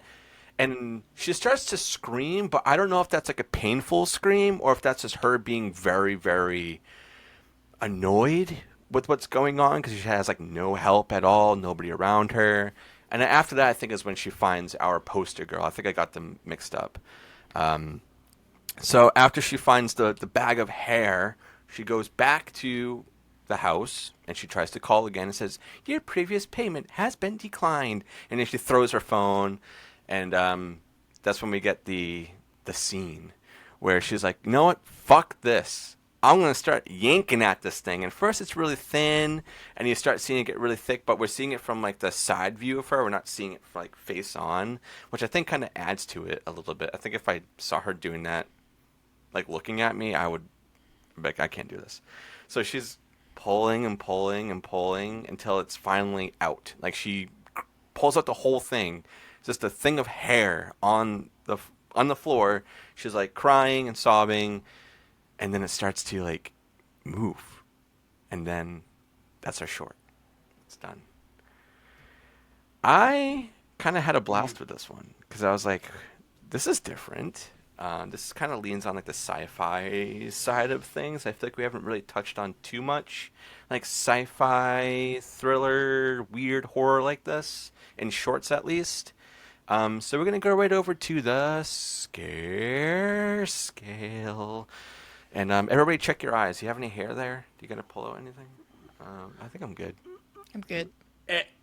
Speaker 3: And she starts to scream, but I don't know if that's like a painful scream or if that's just her being very, very annoyed with what's going on because she has like no help at all, nobody around her. And then after that, I think is when she finds our poster girl. I think I got them mixed up. So after she finds the bag of hair, she goes back to the house and she tries to call again and says, "Your previous payment has been declined." And then she throws her phone, and that's when we get the scene where she's like, "You know what? Fuck this. I'm going to start yanking at this thing." And first it's really thin, and you start seeing it get really thick, but we're seeing it from like the side view of her. We're not seeing it like face on, which I think kind of adds to it a little bit. I think if I saw her doing that, like looking at me, I would be like, I can't do this. So she's pulling and pulling and pulling until it's finally out. Like she pulls out the whole thing, just a thing of hair on the floor. She's like crying and sobbing. And then it starts to like move, and then that's our short. It's done. I kind of had a blast with this one because I was like, "This is different." This kind of leans on like the sci-fi side of things. I feel like we haven't really touched on too much, like sci-fi thriller, weird horror like this in shorts at least. So we're gonna go right over to the scare scale. And everybody check your eyes. Do you have any hair there? Do you got to pull out anything? I think I'm good.
Speaker 2: I'm good.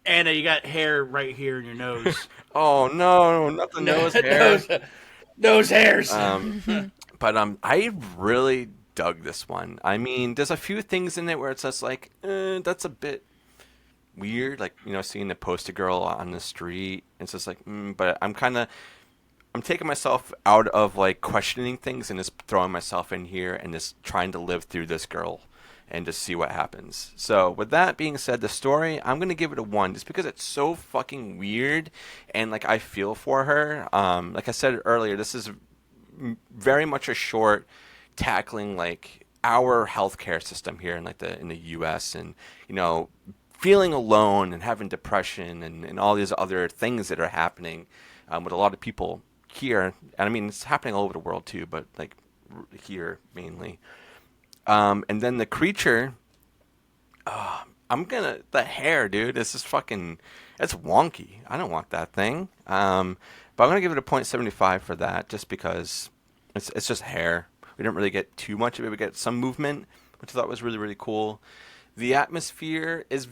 Speaker 1: Anna, you got hair right here in your nose.
Speaker 3: Oh, no, not the nose hair.
Speaker 1: Nose hairs.
Speaker 3: But I really dug this one. I mean, there's a few things in it where it's just like, that's a bit weird. Like, you know, seeing the poster girl on the street. It's just like, but I'm taking myself out of like questioning things and just throwing myself in here and just trying to live through this girl and just see what happens. So with that being said, the story, I'm going to give it a 1 just because it's so fucking weird and like I feel for her. Like I said earlier, this is very much a short tackling like our healthcare system here in like in the US, and you know, feeling alone and having depression and all these other things that are happening with a lot of people here. And I mean, it's happening all over the world too, but like here mainly. And then the creature, the hair, dude, it's just fucking, it's wonky. I don't want that thing. But I'm gonna give it a 0.75 for that, just because it's just hair. We didn't really get too much of it. We get some movement, which I thought was really, really cool. The atmosphere is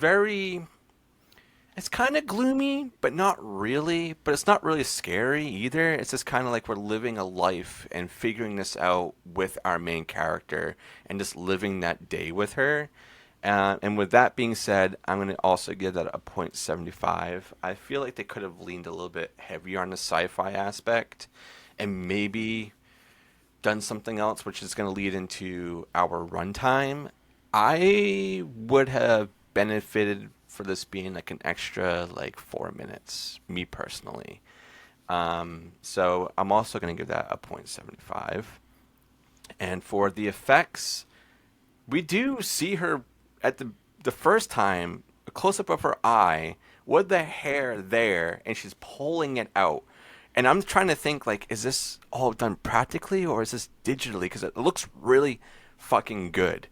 Speaker 3: it's kind of gloomy, but not really. But it's not really scary either. It's just kind of like we're living a life and figuring this out with our main character and just living that day with her. And with that being said, I'm going to also give that a 0.75. I feel like they could have leaned a little bit heavier on the sci-fi aspect and maybe done something else, which is going to lead into our runtime. I would have benefited for this being like an extra like 4 minutes, me personally. So I'm also going to give that a 0.75. And for the effects, we do see her at the first time, a close-up of her eye with the hair there, and she's pulling it out. And I'm trying to think, like, is this all done practically or is this digitally? Because it looks really fucking good.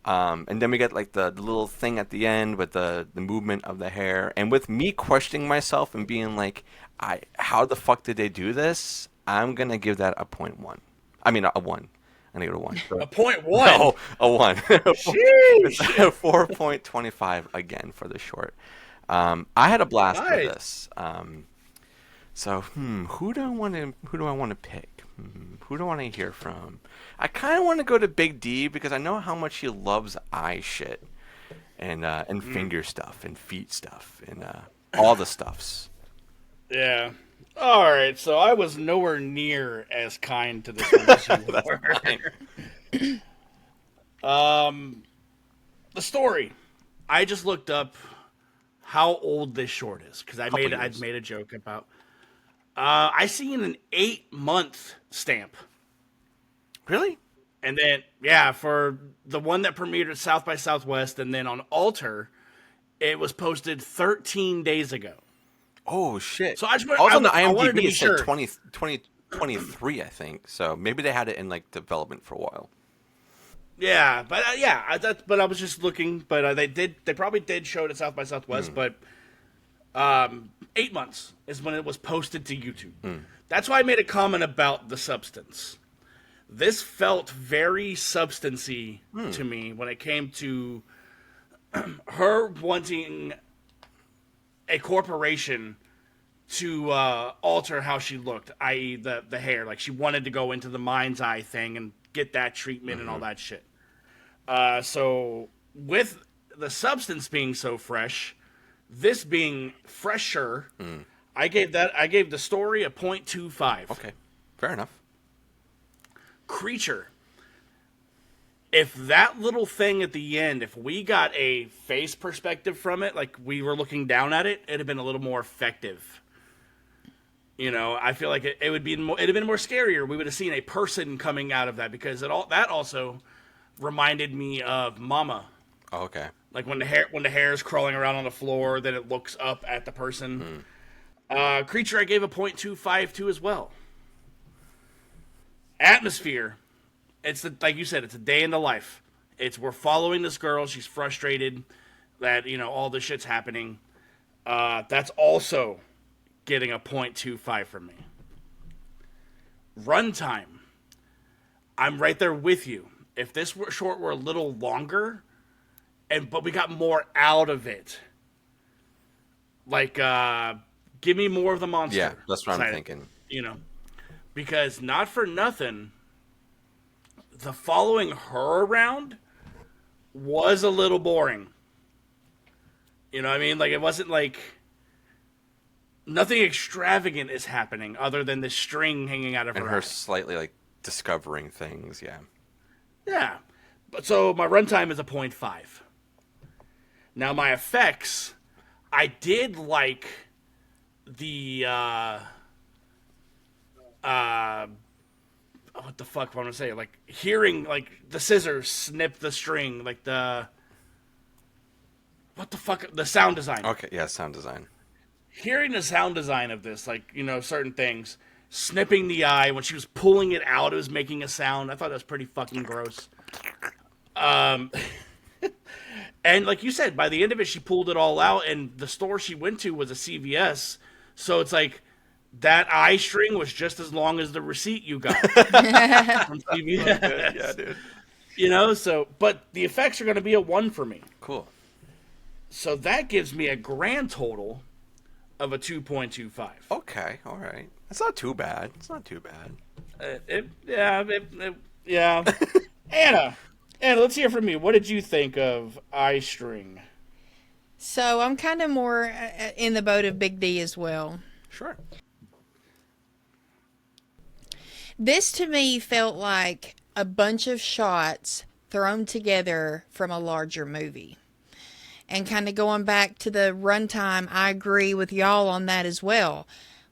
Speaker 3: And then we get like the little thing at the end with the movement of the hair. And with me questioning myself and being like, how the fuck did they do this? I'm going to give that a 0.1. I mean, a 1. I'm going to give it a 1.
Speaker 1: A 0.1?
Speaker 3: No, a 1.
Speaker 1: Sheesh.
Speaker 3: 4.25 again for the short. I had a blast with this. So, who do I want to pick? Who do I want to hear from? I kind of want to go to Big D because I know how much he loves eye shit and finger stuff and feet stuff and all the stuffs.
Speaker 1: Yeah. All right. So I was nowhere near as kind to this one as you were. The story. I just looked up how old this short is because I'd made a joke about. I seen an 8-month stamp.
Speaker 3: Really?
Speaker 1: And then, yeah, for the one that premiered at South by Southwest, and then on Alter, it was posted 13 days ago.
Speaker 3: Oh, shit.
Speaker 1: So I just
Speaker 3: also on the
Speaker 1: I wanted to
Speaker 3: IMDb,
Speaker 1: be
Speaker 3: it
Speaker 1: sure.
Speaker 3: said 2023, I think. So maybe they had it in like development for a while.
Speaker 1: Yeah, but but I was just looking, but they probably did show it at South by Southwest, but 8 months is when it was posted to YouTube. That's why I made a comment about the substance. This felt very substancy to me when it came to her wanting a corporation to alter how she looked, i.e. the hair. Like, she wanted to go into the mind's eye thing and get that treatment and all that shit. So with the substance being so fresh, this being fresher, I gave the story a 0.25.
Speaker 3: Okay, fair enough.
Speaker 1: Creature. If that little thing at the end, if we got a face perspective from it, like we were looking down at it, it'd have been a little more effective. You know, I feel like it'd have been more scarier. We would have seen a person coming out of that because that also reminded me of Mama.
Speaker 3: Oh, okay.
Speaker 1: Like when the hair is crawling around on the floor, then it looks up at the person. Creature, I gave a 0.25 to as well. Atmosphere. It's like you said, it's a day in the life. We're following this girl. She's frustrated that, all this shit's happening. That's also getting a 0.25 from me. Runtime. I'm right there with you. If this short were a little longer, but we got more out of it, like give me more of the monster.
Speaker 3: Yeah, that's what I'm thinking.
Speaker 1: Because not for nothing, the following her around was a little boring. You know what I mean? Like, it wasn't like nothing extravagant is happening other than the string hanging out of her.
Speaker 3: And her
Speaker 1: eye.
Speaker 3: slightly like discovering things. Yeah.
Speaker 1: Yeah. But so my runtime is a 0.5. Now my effects, I did like the what the fuck am I gonna say? Like hearing like the scissors snip the string, like the sound design.
Speaker 3: Okay, yeah, sound design.
Speaker 1: Hearing the sound design of this, like, certain things, snipping the eye, when she was pulling it out, it was making a sound. I thought that was pretty fucking gross. And like you said, by the end of it, she pulled it all out, and the store she went to was a CVS. So it's like that eye string was just as long as the receipt you got from CVS.
Speaker 3: Oh, yeah, dude.
Speaker 1: But the effects are going to be a 1 for me.
Speaker 3: Cool.
Speaker 1: So that gives me a grand total of a 2.25.
Speaker 3: Okay, all right. That's not too bad. It's not too bad.
Speaker 1: Yeah. Anna, let's hear from you. What did you think of Eye String?
Speaker 2: So I'm kind of more in the boat of Big D as well.
Speaker 3: Sure.
Speaker 2: This to me felt like a bunch of shots thrown together from a larger movie. And kind of going back to the runtime, I agree with y'all on that as well.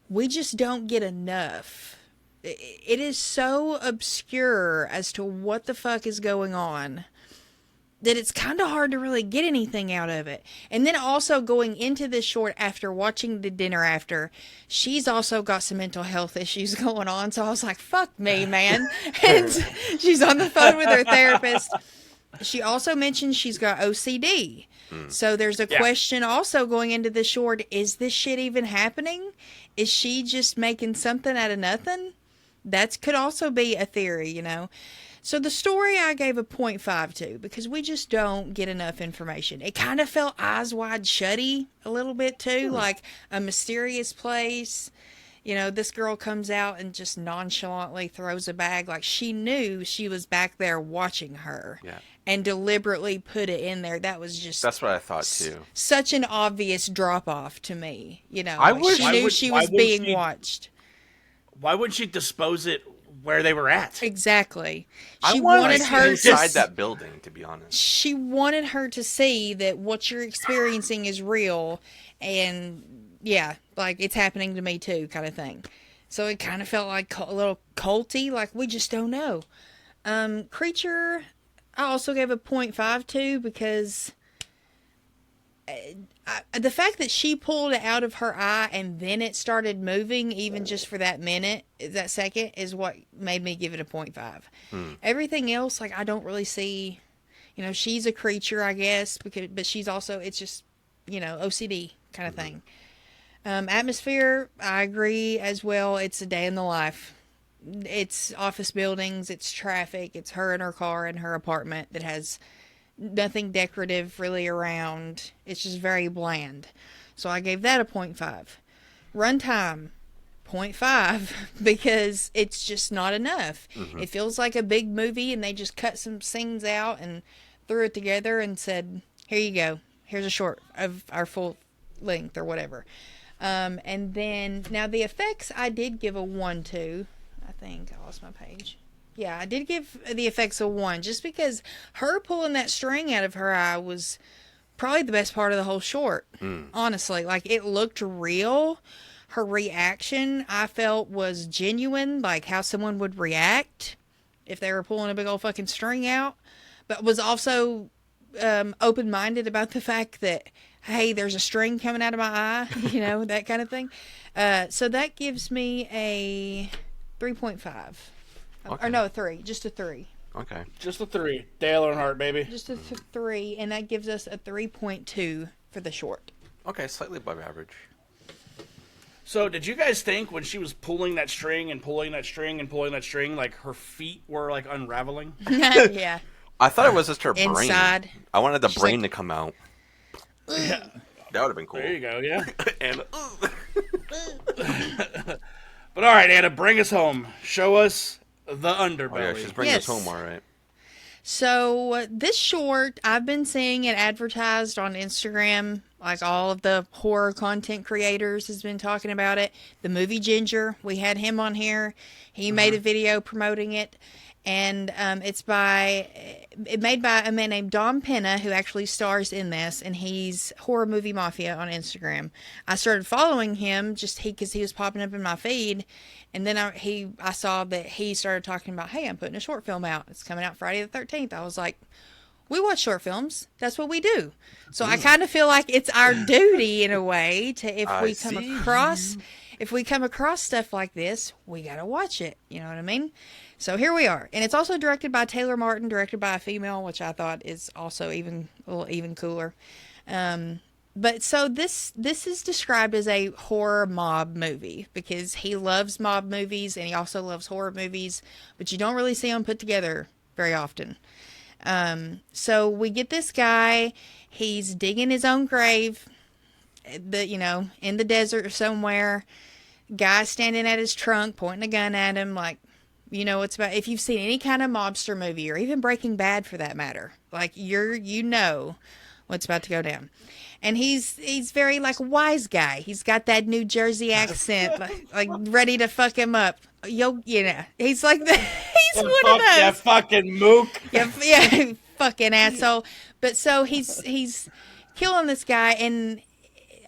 Speaker 2: We just don't get enough. It is so obscure as to what the fuck is going on that it's kind of hard to really get anything out of it. And then also going into this short after watching the dinner after, she's also got some mental health issues going on. So I was like, fuck me, man. And she's on the phone with her therapist. She also mentioned she's got OCD. So there's a
Speaker 1: Yeah.
Speaker 2: question also going into the short. Is this shit even happening? Is she just making something out of nothing? That could also be a theory, you know. So the story I gave a 0.5 to because we just don't get enough information. It kind of felt Eyes Wide Shutty a little bit too, like a mysterious place. You know, this girl comes out and just nonchalantly throws a bag like she knew she was back there watching her.
Speaker 3: Yeah.
Speaker 2: And deliberately put it in there. That was just
Speaker 3: That's what I thought too.
Speaker 2: such an obvious drop off to me. You know,
Speaker 3: I
Speaker 2: like
Speaker 3: wish-
Speaker 2: she
Speaker 1: Why
Speaker 2: knew
Speaker 1: would-
Speaker 2: she
Speaker 1: why
Speaker 2: was
Speaker 1: would
Speaker 2: being
Speaker 1: she-
Speaker 2: watched.
Speaker 1: Why wouldn't she dispose it where they were at?
Speaker 2: Exactly.
Speaker 3: I
Speaker 2: She
Speaker 3: wanted
Speaker 2: wanted
Speaker 3: to see
Speaker 2: her
Speaker 3: inside
Speaker 2: to.
Speaker 3: that building, to be honest.
Speaker 2: She wanted her to see that what you're experiencing is real, and yeah, like it's happening to me too, kind of thing. So it kind of felt like a little culty, like we just don't know. Creature, I also gave a 0.5 to because the fact that she pulled it out of her eye and then it started moving, even just for that minute, that second, is what made me give it a 0.5. Everything else, like I don't really see. You know, she's a creature, I guess, but she's also, it's just, you know, OCD kind of thing. Atmosphere, I agree as well. It's a day in the life. It's office buildings, it's traffic, it's her in her car in her apartment that has nothing decorative really around. It's just very bland. So I gave that a 0.5. Runtime, 0.5 because it's just not enough. It feels like a big movie and they just cut some scenes out and threw it together and said, here you go. Here's a short of our full length or whatever. And then, now the effects I did give a 1 to. I think I lost my page. Yeah, I did give the effects a 1 just because her pulling that string out of her eye was probably the best part of the whole short. Honestly, like it looked real. Her reaction I felt was genuine, like how someone would react if they were pulling a big old fucking string out, but was also open-minded about the fact that, hey, there's a string coming out of my eye, you know, that kind of thing. So that gives me a 3.5.
Speaker 3: Okay.
Speaker 2: Or no, a 3. Just a 3.
Speaker 3: Okay.
Speaker 1: Just a 3. Dale Earnhardt, baby.
Speaker 2: Just a 3, and that gives us a 3.2 for the short.
Speaker 3: Okay, slightly above average.
Speaker 1: So, did you guys think when she was pulling that string and pulling that string and pulling that string, like her feet were like unraveling?
Speaker 2: Yeah.
Speaker 3: I thought it was just her
Speaker 2: Inside.
Speaker 3: brain. I wanted the
Speaker 2: She's
Speaker 3: brain
Speaker 2: like-
Speaker 3: to come out.
Speaker 1: Yeah.
Speaker 3: That would have been cool.
Speaker 1: There you go. Yeah.
Speaker 3: And
Speaker 1: But all right, Anna, bring us home. Show us the underbelly.
Speaker 3: oh yeah, she's bringing us
Speaker 2: Yes.
Speaker 3: home, all right.
Speaker 2: So this short, I've been seeing it advertised on Instagram. Like all of the horror content creators has been talking about it. The movie Ginger, we had him on here. He made a video promoting it. And it's made by a man named Dom Penna, who actually stars in this, and he's Horror Movie Mafia on Instagram. I started following him because he was popping up in my feed, and then I saw that he started talking about, hey, I'm putting a short film out. It's coming out Friday the 13th. I was like, we watch short films. That's what we do. So I kind of feel like it's our duty in a way to if we come across stuff like this, we gotta watch it. You know what I mean? So here we are, and it's also directed by Taylor Martin, directed by a female, which I thought is also even cooler. But so this is described as a horror mob movie because he loves mob movies and he also loves horror movies, but you don't really see them put together very often. So we get this guy, he's digging his own grave, in the desert somewhere. Guy standing at his trunk, pointing a gun at him, like, you know, it's about, if you've seen any kind of mobster movie or even Breaking Bad for that matter, like you know what's about to go down. And he's very like wise guy. He's got that New Jersey accent, like ready to fuck him up. He's like he's one of those.
Speaker 1: Yeah, fucking mook.
Speaker 2: Yeah, fucking asshole. But so he's killing this guy, and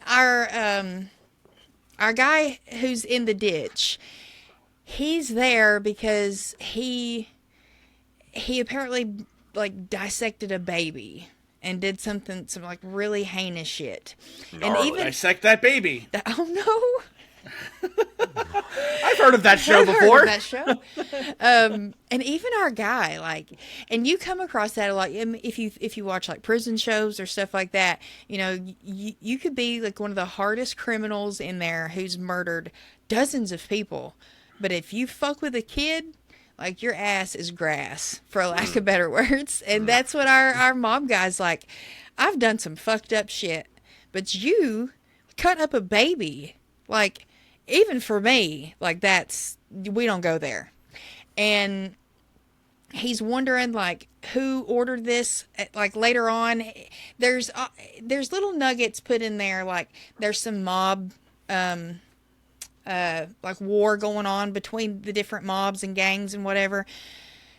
Speaker 2: our guy who's in the ditch, he's there because he apparently like dissected a baby and did some like really heinous shit.
Speaker 3: Gnarly.
Speaker 2: And even
Speaker 1: Dissect that baby.
Speaker 2: oh no.
Speaker 1: I've heard of that show
Speaker 2: I've
Speaker 1: before.
Speaker 2: heard of that show. And even our guy, like, and you come across that a lot. If you watch like prison shows or stuff like that, you know, you could be like one of the hardest criminals in there who's murdered dozens of people, but if you fuck with a kid, like your ass is grass, for lack of better words. And that's what our mob guy's like. I've done some fucked up shit, but you cut up a baby, like. Even for me, like we don't go there. And he's wondering like who ordered this. Like later on, there's little nuggets put in there. Like there's some mob, like war going on between the different mobs and gangs and whatever.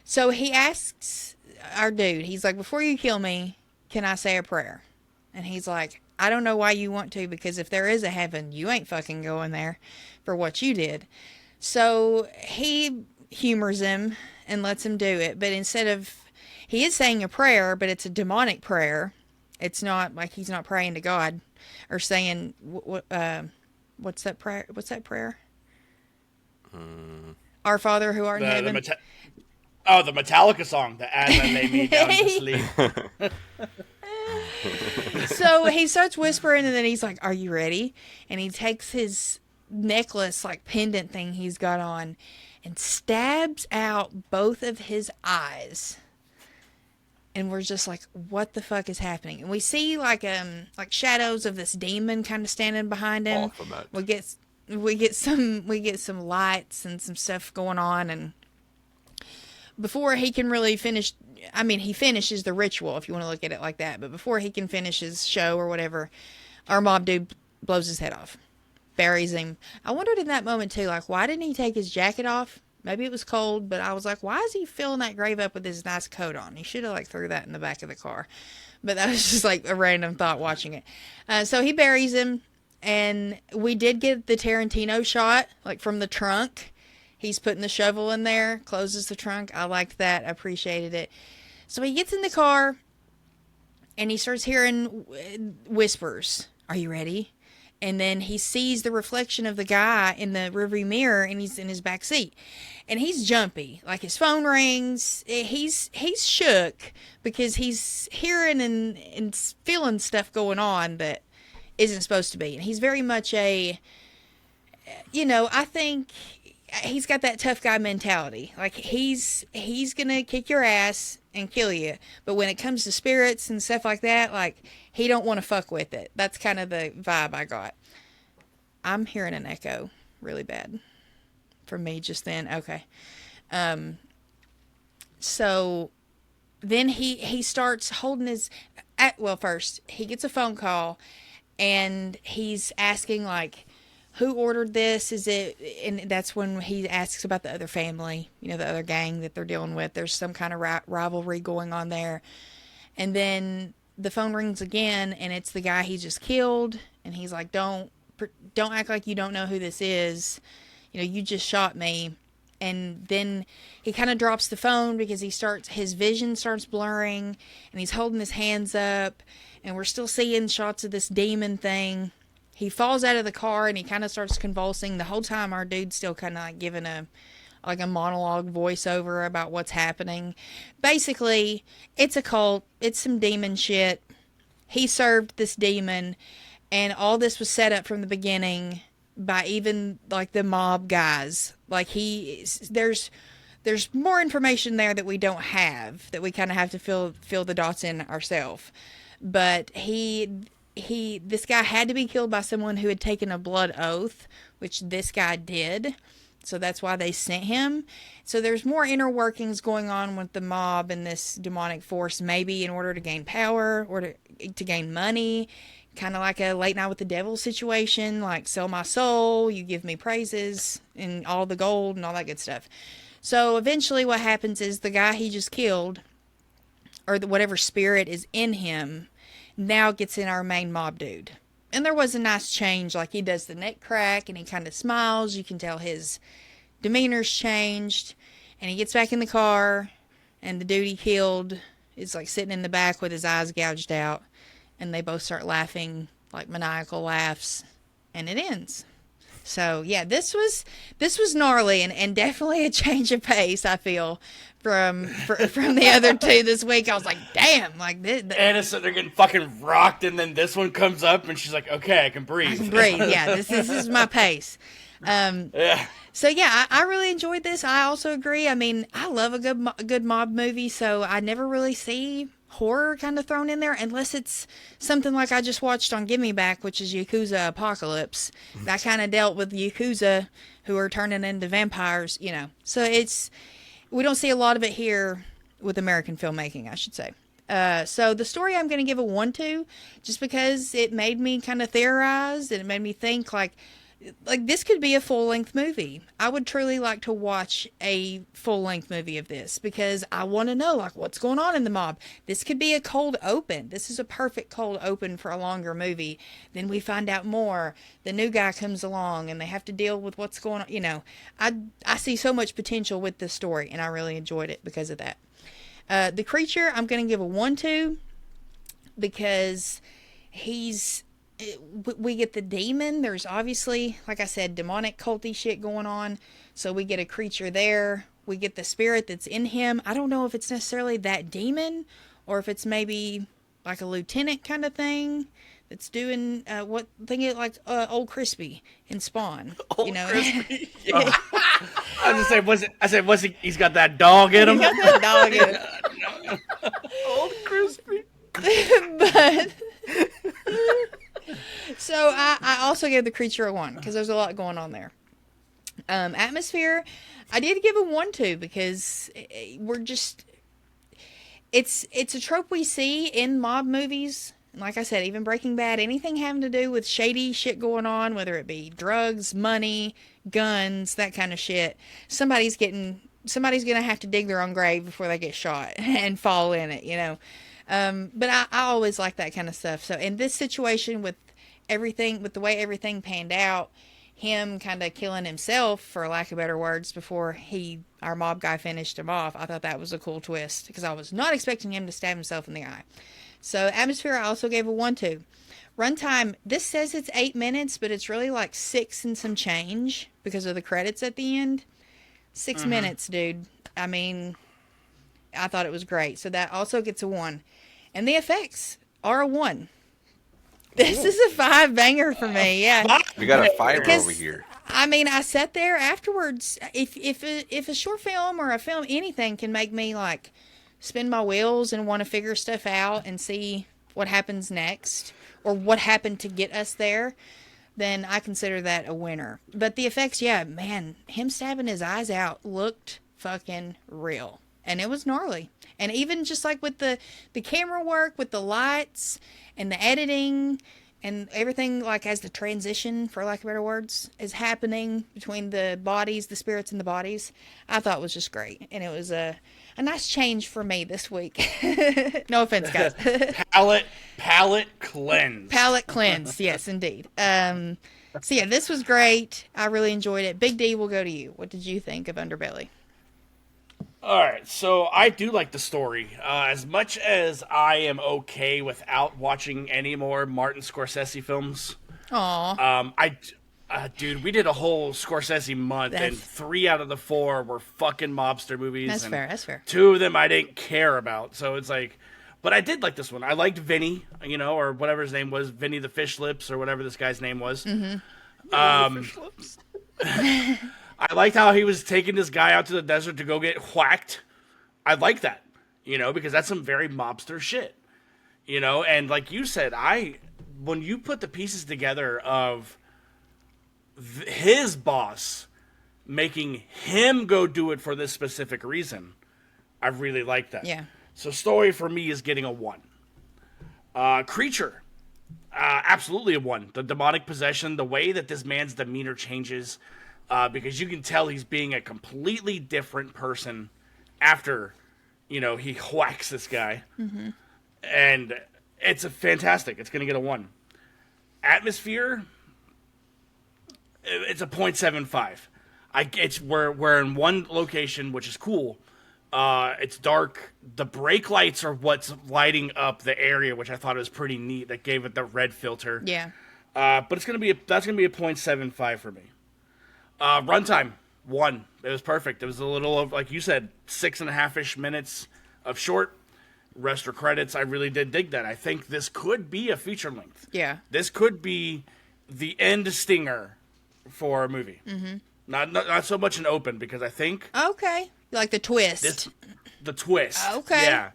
Speaker 2: So he asks our dude, he's like, before you kill me, can I say a prayer? And he's like, I don't know why you want to, because if there is a heaven, you ain't fucking going there for what you did. So he humors him and lets him do it. But he is saying a prayer, but it's a demonic prayer. It's not like he's not praying to God or saying, what's that prayer? What's that prayer? Our Father who art in heaven.
Speaker 1: The Metallica song, the As I Lay Me Down to Sleep.
Speaker 2: So he starts whispering, and then he's like, are you ready? And he takes his necklace, like pendant thing he's got on, and stabs out both of his eyes. And we're just like, what the fuck is happening? And we see like shadows of this demon kind of standing behind him. We get some lights and some stuff going on, and before he can really finish, I mean, he finishes the ritual, if you want to look at it like that, but before he can finish his show or whatever, our mob dude blows his head off, buries him. I wondered in that moment too, like, why didn't he take his jacket off? Maybe it was cold, but I was like, why is he filling that grave up with his nice coat on? He should have like threw that in the back of the car. But that was just like a random thought watching it. So he buries him, and we did get the Tarantino shot, like from the trunk. He's putting the shovel in there, closes the trunk. I liked that. I appreciated it. So he gets in the car, and he starts hearing whispers. Are you ready? And then he sees the reflection of the guy in the rearview mirror, and he's in his back seat. And he's jumpy. Like his phone rings. He's shook because he's hearing and feeling stuff going on that isn't supposed to be. And he's very much I think he's got that tough guy mentality. Like he's gonna kick your ass and kill you, but when it comes to spirits and stuff like that, like he don't want to fuck with it. That's kind of the vibe I got. I'm hearing an echo really bad from me just then. Okay. So then he starts holding first he gets a phone call, and he's asking like, who ordered this? Is it? And that's when he asks about the other family, the other gang that they're dealing with. There's some kind of rivalry going on there. And then the phone rings again, and it's the guy he just killed. And he's like, don't act like you don't know who this is. You just shot me. And then he kind of drops the phone because his vision starts blurring, and he's holding his hands up, and we're still seeing shots of this demon thing. He falls out of the car, and he kind of starts convulsing. The whole time our dude's still kind of like giving a monologue voiceover about what's happening. Basically, it's a cult. It's some demon shit. He served this demon, and all this was set up from the beginning by even like the mob guys. Like there's more information there that we don't have, that we kind of have to fill the dots in ourselves. But this guy had to be killed by someone who had taken a blood oath, which this guy did. So that's why they sent him. So there's more inner workings going on with the mob and this demonic force, maybe in order to gain power or to gain money. Kind of like a Late Night with the Devil situation, like sell my soul, you give me praises and all the gold and all that good stuff. So eventually what happens is the guy he just killed, or whatever spirit is in him, now gets in our main mob dude. And there was a nice change, like he does the neck crack and he kind of smiles. You can tell his demeanor's changed. And he gets back in the car, and the dude he killed is like sitting in the back with his eyes gouged out. And they both start laughing, like maniacal laughs, and it ends. So yeah, this was gnarly and definitely a change of pace. I feel from the other two this week. I was like, damn, like this.
Speaker 1: Anna's sitting there getting fucking rocked, and then this one comes up, and she's like, okay, I can breathe.
Speaker 2: I can breathe. Yeah, this is my pace.
Speaker 1: Yeah.
Speaker 2: So yeah, I really enjoyed this. I also agree. I mean, I love a good mob movie, so I never really see horror kind of thrown in there unless it's something like I just watched on Give Me Back, which is Yakuza Apocalypse. That kind of dealt with Yakuza who are turning into vampires, you know. So we don't see a lot of it here with American filmmaking, I should say. So the story I'm going to give a 1 to, just because it made me kind of theorize and it made me think like this could be a full-length movie. I would truly like to watch a full-length movie of this because I want to know like what's going on in the mob. This could be a cold open. This is a perfect cold open for a longer movie. Then we find out more. The new guy comes along and they have to deal with what's going on. You know, I see so much potential with this story and I really enjoyed it because of that. The creature I'm going to give a 1 to because we get the demon. There's obviously, like I said, demonic culty shit going on. So we get a creature there. We get the spirit that's in him. I don't know if it's necessarily that demon or if it's maybe like a lieutenant kind of thing that's doing what thing it like Old Crispy in Spawn.
Speaker 1: Old
Speaker 2: you know,
Speaker 1: Crispy. Yeah. I was just saying, he's got that dog in him.
Speaker 2: He got that dog in him.
Speaker 1: Old Crispy.
Speaker 2: But so I also gave the creature a 1 because there's a lot going on there. Atmosphere, I did give a 1 to because we're just it's a trope we see in mob movies. Like I said, even Breaking Bad, anything having to do with shady shit going on, whether it be drugs, money, guns, that kind of shit. Somebody's gonna have to dig their own grave before they get shot and fall in it, you know. But I always like that kind of stuff. So in this situation with the way everything panned out, him kind of killing himself, for lack of better words, before our mob guy finished him off, I thought that was a cool twist because I was not expecting him to stab himself in the eye. So atmosphere, I also gave a 1 to. Runtime, this says it's 8 minutes, but it's really like 6 and some change because of the credits at the end. 6 minutes, dude. I mean, I thought it was great. So that also gets a 1. And the effects are a 1. This is a 5 banger for me. Yeah.
Speaker 3: We got a 5 over here.
Speaker 2: I mean, I sat there afterwards. If a short film or a film, anything can make me like spin my wheels and want to figure stuff out and see what happens next or what happened to get us there, then I consider that a winner. But the effects, yeah, man, him stabbing his eyes out looked fucking real. And it was gnarly. And even just like with the camera work, with the lights and the editing and everything, like as the transition, for lack of better words, is happening between the bodies, the spirits and the bodies, I thought was just great. And it was a nice change for me this week. No offense, guys.
Speaker 1: Palate cleanse.
Speaker 2: Palate cleanse, yes, indeed. So yeah, this was great. I really enjoyed it. Big D, will go to you. What did you think of Underbelly?
Speaker 1: All right, so I do like the story. As much as I am okay without watching any more Martin Scorsese films.
Speaker 2: Aw.
Speaker 1: Dude, we did a whole Scorsese month, and 3 out of the 4 were fucking mobster movies.
Speaker 2: That's fair, that's fair.
Speaker 1: 2 of them I didn't care about, so it's like... But I did like this one. I liked Vinny, you know, or whatever his name was, Vinny the Fish Lips, or whatever this guy's name was. Mm-hmm. Fish Lips. I liked how he was taking this guy out to the desert to go get whacked. I like that, you know, because that's some very mobster shit, you know. And like you said, when you put the pieces together of his boss making him go do it for this specific reason, I really like that.
Speaker 2: Yeah.
Speaker 1: So story for me is getting a 1. Creature, absolutely a 1. The demonic possession, the way that this man's demeanor changes. Because you can tell he's being a completely different person after, you know, he whacks this guy. Mm-hmm. And it's fantastic. It's going to get a 1. Atmosphere, it's a 0.75. We're in one location, which is cool. It's dark. The brake lights are what's lighting up the area, which I thought was pretty neat. That gave it the red filter.
Speaker 2: Yeah.
Speaker 1: But that's gonna be a 0.75 for me. Runtime 1. It was perfect. It was a little of, like you said, 6.5-ish minutes of short. Rest are credits. I really did dig that. I think this could be a feature length.
Speaker 2: Yeah.
Speaker 1: This could be the end stinger for a movie. Mm-hmm. Not so much an open, because I think
Speaker 2: Okay. Like the twist.
Speaker 1: the twist.
Speaker 2: Okay.
Speaker 1: Yeah,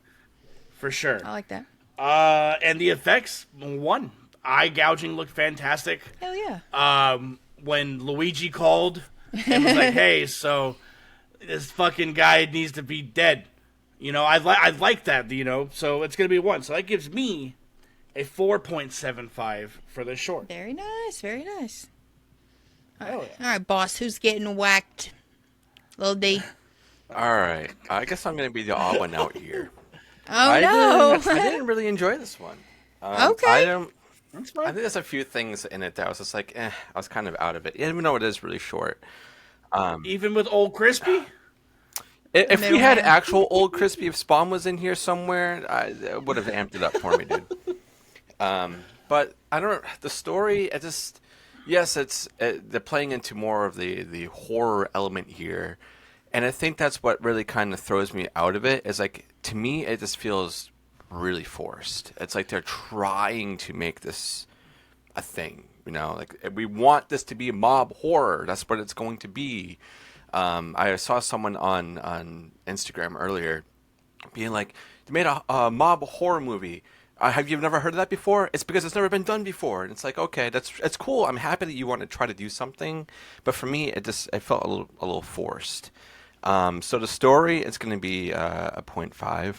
Speaker 1: for sure.
Speaker 2: I like that.
Speaker 1: And the effects, 1. Eye gouging looked fantastic.
Speaker 2: Hell yeah.
Speaker 1: When Luigi called and was like, "Hey, so this fucking guy needs to be dead," I like that. So it's gonna be 1. So that gives me a 4.75 for this short.
Speaker 2: Very nice. Very nice.
Speaker 1: Hell yeah.
Speaker 2: All right, boss. Who's getting whacked? Lil D.
Speaker 3: All right. I guess I'm going to be the odd one out here.
Speaker 2: Oh, no.
Speaker 3: I didn't really enjoy this one.
Speaker 2: Okay.
Speaker 1: That's
Speaker 3: I
Speaker 1: fine.
Speaker 3: think there's a few things in it that I was just like, I was kind of out of it, even though it is really short.
Speaker 1: Even with Old Crispy.
Speaker 3: If we
Speaker 2: middle
Speaker 3: had
Speaker 2: half.
Speaker 3: actual Old Crispy, if Spawn was in here somewhere, it would have amped it up for me, dude. But I don't. The story, yes, they're playing into more of the horror element here, and I think that's what really kind of throws me out of it. Is like, to me, it just feels really forced. It's like they're trying to make this a thing, like we want this to be mob horror. That's what it's going to be. I saw someone on Instagram earlier being like, they made a mob horror movie. Have you never heard of that before? It's because it's never been done before. And it's like, okay, it's cool. I'm happy that you want to try to do something, but for me, it felt a little forced. So the story, it's going to be a 0.5.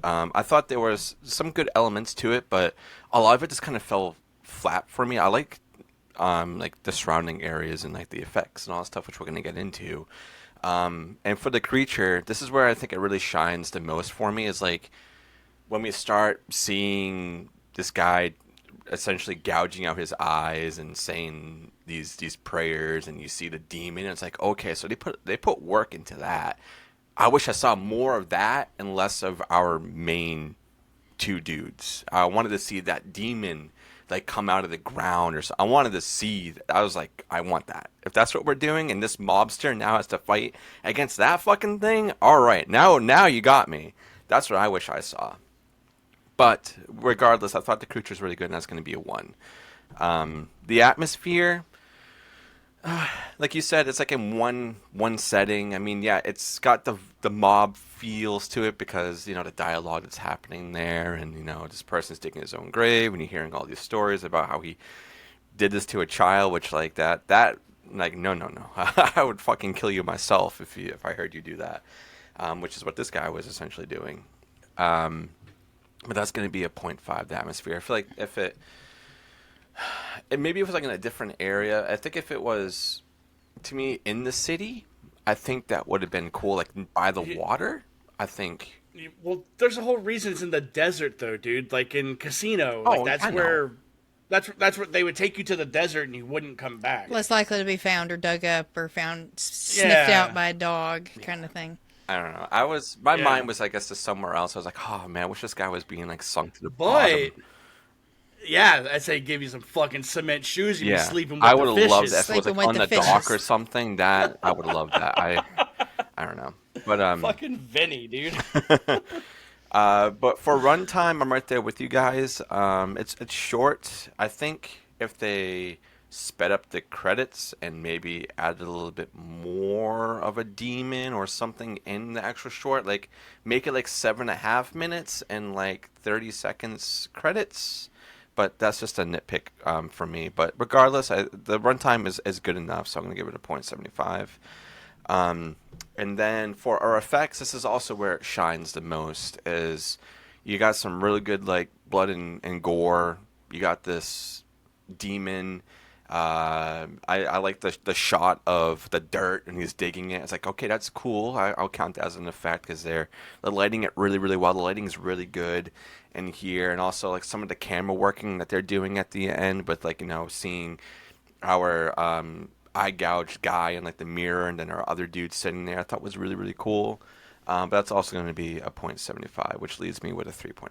Speaker 3: I thought there was some good elements to it, but a lot of it just kind of fell flat for me. I like the surrounding areas and like the effects and all that stuff, which we're going to get into. And for the creature, this is where I think it really shines the most for me, is like when we start seeing this guy essentially gouging out his eyes and saying these prayers, and you see the demon, and it's like, okay, so they put work into that. I wish I saw more of that and less of our main 2 dudes. I wanted to see that demon like come out of the ground, or so. I wanted to see. I was like, I want that. If that's what we're doing, and this mobster now has to fight against that fucking thing, all right, now you got me. That's what I wish I saw. But regardless, I thought the creature's really good, and that's going to be a 1. The atmosphere, like you said, it's like in one setting. I mean, yeah, it's got the mob feels to it, because the dialogue that's happening there, and this person's digging his own grave, and you're hearing all these stories about how he did this to a child, which like that like no, I would fucking kill you myself if I heard you do that, which is what this guy was essentially doing. But that's going to be a 0.5. The atmosphere, I feel like if it maybe it was like in a different area. I think if it was, to me, in the city, I think that would have been cool, like by the water. I think.
Speaker 1: Well, there's a whole reason it's in the desert, though, dude. Like in Casino,
Speaker 3: Oh,
Speaker 1: that's
Speaker 3: I know.
Speaker 1: where that's where they would take you to the desert and you wouldn't come back.
Speaker 2: Less likely to be found or dug up or found sniffed
Speaker 1: Yeah.
Speaker 2: out by a dog, kind of thing.
Speaker 3: I don't know. My
Speaker 1: Yeah.
Speaker 3: mind was, I guess, to somewhere else. I was like, oh man, I wish this guy was being like sunk to the
Speaker 1: But
Speaker 3: bottom.
Speaker 1: yeah, I'd say give you some fucking cement shoes and
Speaker 3: Yeah,
Speaker 1: be sleeping with
Speaker 3: I
Speaker 1: the
Speaker 3: would have
Speaker 1: fishes.
Speaker 3: loved that if it was
Speaker 2: Sleeping
Speaker 3: like
Speaker 2: with
Speaker 3: on
Speaker 2: the
Speaker 3: the dock
Speaker 2: fishes.
Speaker 3: or something. That I would have loved that. I don't know, but
Speaker 1: Fucking Vinny, dude.
Speaker 3: But for runtime, I'm right there with you guys. It's short. I think if they sped up the credits and maybe added a little bit more of a demon or something in the actual short, like make it like 7.5 minutes and like 30 seconds credits. But that's just a nitpick for me. But regardless, the runtime is good enough, so I'm going to give it a 0.75. And then for our effects, this is also where it shines the most. Is you got some really good like blood and gore. You got this demon. I like the shot of the dirt and he's digging it. It's like, okay, that's cool. I'll count that as an effect because they're lighting it really, really well. The lighting is really good in here, and also like some of the camera working that they're doing at the end with like seeing our eye gouged guy in like the mirror, and then our other dude sitting there. I thought was really, really cool. But that's also going to be a 0.75, which leaves me with a 3.5.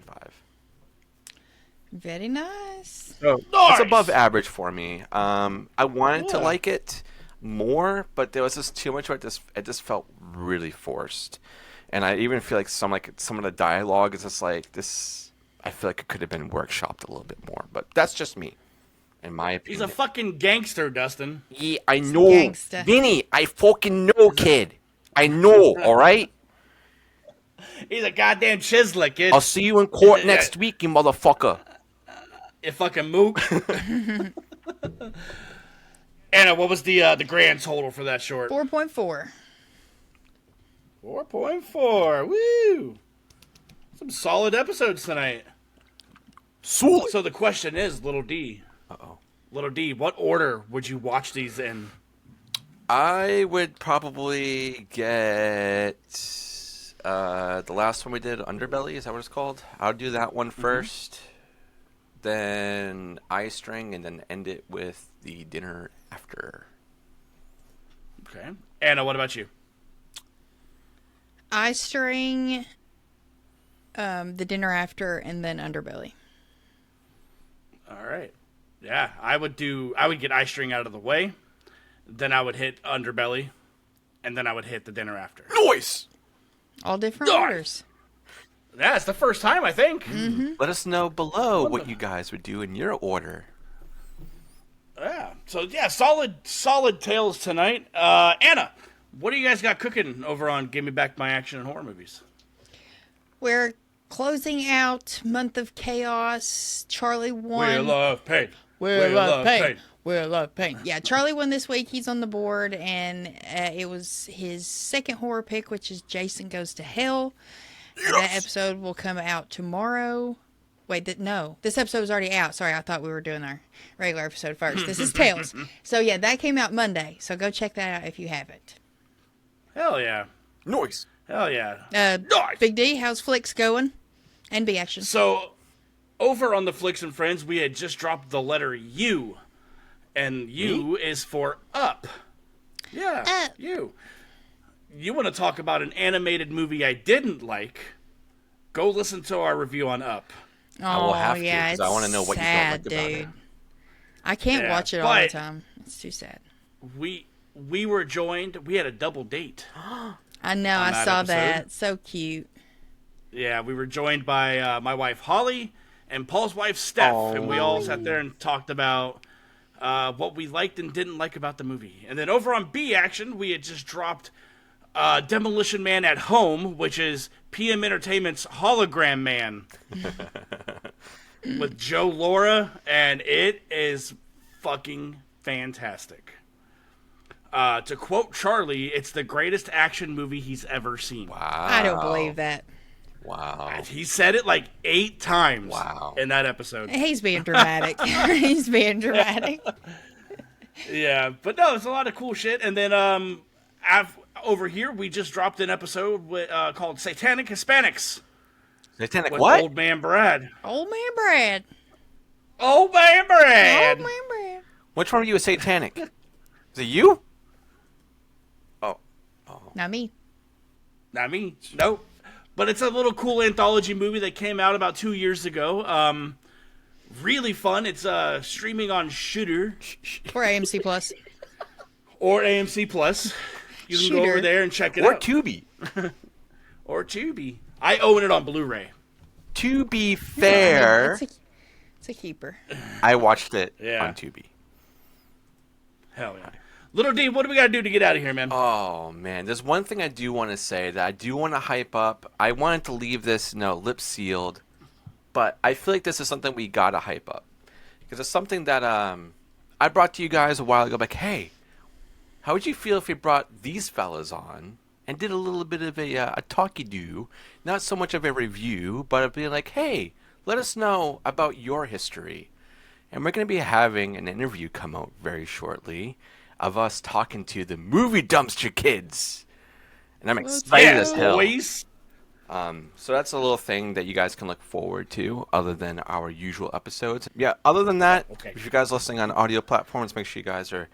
Speaker 2: Very nice.
Speaker 1: Nice.
Speaker 3: It's above average for me. I wanted to like it. more, but there was just too much of it. It just felt really forced, and I even feel like some of the dialogue is just like this. I feel like it could have been workshopped a little bit more, but that's just me, in my opinion.
Speaker 1: He's a fucking gangster, Dustin.
Speaker 3: Yeah, I know,
Speaker 2: Gangsta.
Speaker 3: Vinny. I fucking know, kid. I know. All right.
Speaker 1: He's a goddamn chislet, kid.
Speaker 3: I'll see you in court next week, you motherfucker.
Speaker 1: You fucking mook. Anna, what was the grand total for that short?
Speaker 2: 4.4.
Speaker 1: 4.4. Woo! Some solid episodes tonight.
Speaker 3: Solid.
Speaker 1: So the question is, Little D.
Speaker 3: Uh-oh.
Speaker 1: Little D, what order would you watch these in?
Speaker 3: I would probably get the last one we did, Underbelly. Is that what it's called? I'll do that one first. Then Eye String, and then end it with the Dinner After.
Speaker 1: Okay. Anna, what about you?
Speaker 2: Eye String, the Dinner After, and then Underbelly.
Speaker 1: All right. Yeah, I would get Eye String out of the way. Then I would hit Underbelly. And then I would hit the Dinner After.
Speaker 3: Noise!
Speaker 2: All different
Speaker 1: Nice.
Speaker 2: orders.
Speaker 1: Yeah, it's the first time, I think.
Speaker 3: Let us know below what you guys would do in your order.
Speaker 1: Yeah. So, yeah, solid tales tonight. Anna, what do you guys got cooking over on Give Me Back My Action and Horror Movies?
Speaker 2: We're closing out Month of Chaos. Charlie won.
Speaker 1: We love pain.
Speaker 2: We love pain. We love pain. Yeah, Charlie won this week. He's on the board, and it was his second horror pick, which is Jason Goes to Hell. Yes. That episode will come out tomorrow. Wait, no. This episode is already out. Sorry, I thought we were doing our regular episode first. This is Tales. So, yeah, that came out Monday. So go check that out if you haven't.
Speaker 1: Hell yeah.
Speaker 3: Noise.
Speaker 1: Hell yeah.
Speaker 2: Nice. Big D, how's Flicks going? And B Action.
Speaker 1: So, over on the Flicks and Friends, we had just dropped the letter U. And U is for up. Yeah, U. You want to talk about an animated movie I didn't like? Go listen to our review on Up.
Speaker 3: I will have to,
Speaker 2: yeah,
Speaker 3: because I want to know what you don't like about it.
Speaker 2: I can't watch it all the time. It's too sad.
Speaker 1: We were joined. We had a double date.
Speaker 2: I know. I saw that. So cute.
Speaker 1: Yeah, we were joined by my wife Holly and Paul's wife Steph, and we all sat there and talked about what we liked and didn't like about the movie. And then over on B Action, we had just dropped Demolition Man at Home, which is PM Entertainment's Hologram Man with Joe Laura, and it is fucking fantastic. To quote Charlie, it's the greatest action movie he's ever seen.
Speaker 3: Wow.
Speaker 2: I don't believe that.
Speaker 3: Wow.
Speaker 1: He said it like 8 times in that episode.
Speaker 2: He's being dramatic. He's being dramatic.
Speaker 1: Yeah, but no, it's a lot of cool shit. And then over here, we just dropped an episode called Satanic Hispanics.
Speaker 3: Satanic
Speaker 1: with
Speaker 3: what?
Speaker 1: Old Man Brad.
Speaker 2: Old Man Brad.
Speaker 1: Old Man Brad.
Speaker 2: Old Man Brad.
Speaker 3: Which one of you is satanic? Is it you? Oh.
Speaker 2: Not me.
Speaker 1: Not me. Nope. But it's a little cool anthology movie that came out about 2 years ago. Really fun. It's streaming on Shooter.
Speaker 2: Or AMC Plus.
Speaker 1: Or AMC Plus. You can go
Speaker 2: Shooter.
Speaker 1: over there and check it
Speaker 3: Or
Speaker 1: out.
Speaker 3: Tubi.
Speaker 1: Or Tubi. I own it on Blu-ray.
Speaker 3: To be fair,
Speaker 2: It's a keeper.
Speaker 3: I watched it
Speaker 1: Yeah.
Speaker 3: on Tubi.
Speaker 1: Hell yeah. Little D, what do we got to do to get out of here, man?
Speaker 3: Oh, man. There's one thing I do want to say that I do want to hype up. I wanted to leave this, lips sealed. But I feel like this is something we got to hype up. Because it's something that I brought to you guys a while ago. Like, hey, how would you feel if we brought these fellas on and did a little bit of a talkie-do? Not so much of a review, but of being like, hey, let us know about your history. And we're going to be having an interview come out very shortly of us talking to the movie dumpster kids. And I'm excited as hell.
Speaker 1: Boys.
Speaker 3: So that's a little thing that you guys can look forward to other than our usual episodes. Yeah, other than that, if you guys are listening on audio platforms, make sure you guys are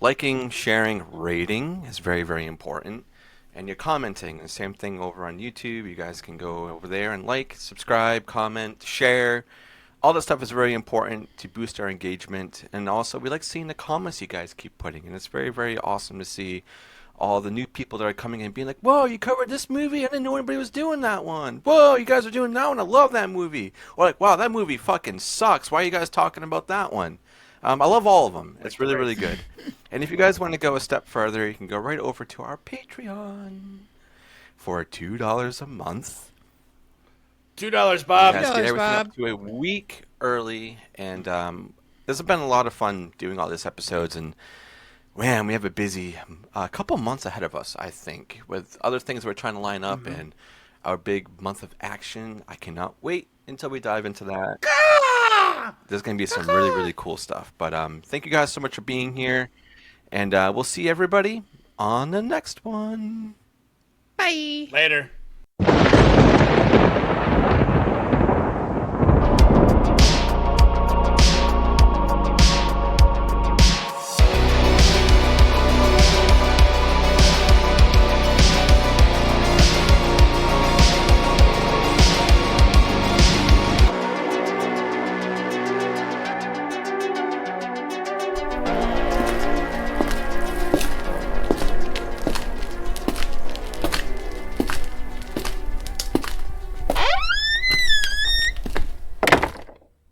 Speaker 3: liking, sharing, rating is very, very important. And you're commenting. The same thing over on YouTube. You guys can go over there and like, subscribe, comment, share. all that stuff is very important to boost our engagement, and also we like seeing the comments you guys keep putting, and it's very, very awesome to see all the new people that are coming in being like, whoa, you covered this movie? I didn't know anybody was doing that one. Whoa, you guys are doing that one? I love that movie. Or like, wow, that movie fucking sucks. Why are you guys talking about that one? I love all of them. It's really, really good. And if you guys want to go a step further, you can go right over to our Patreon for $2 a month.
Speaker 1: $2, Bob.
Speaker 3: You guys get
Speaker 2: $2,
Speaker 3: everything
Speaker 2: Bob.
Speaker 3: up to a week early, and this has been a lot of fun doing all these episodes, and man, we have a busy couple months ahead of us, I think, with other things we're trying to line up and our big month of action. I cannot wait until we dive into that. There's going to be some really, really cool stuff. But thank you guys so much for being here, and we'll see everybody on the next one.
Speaker 2: Bye.
Speaker 1: Later.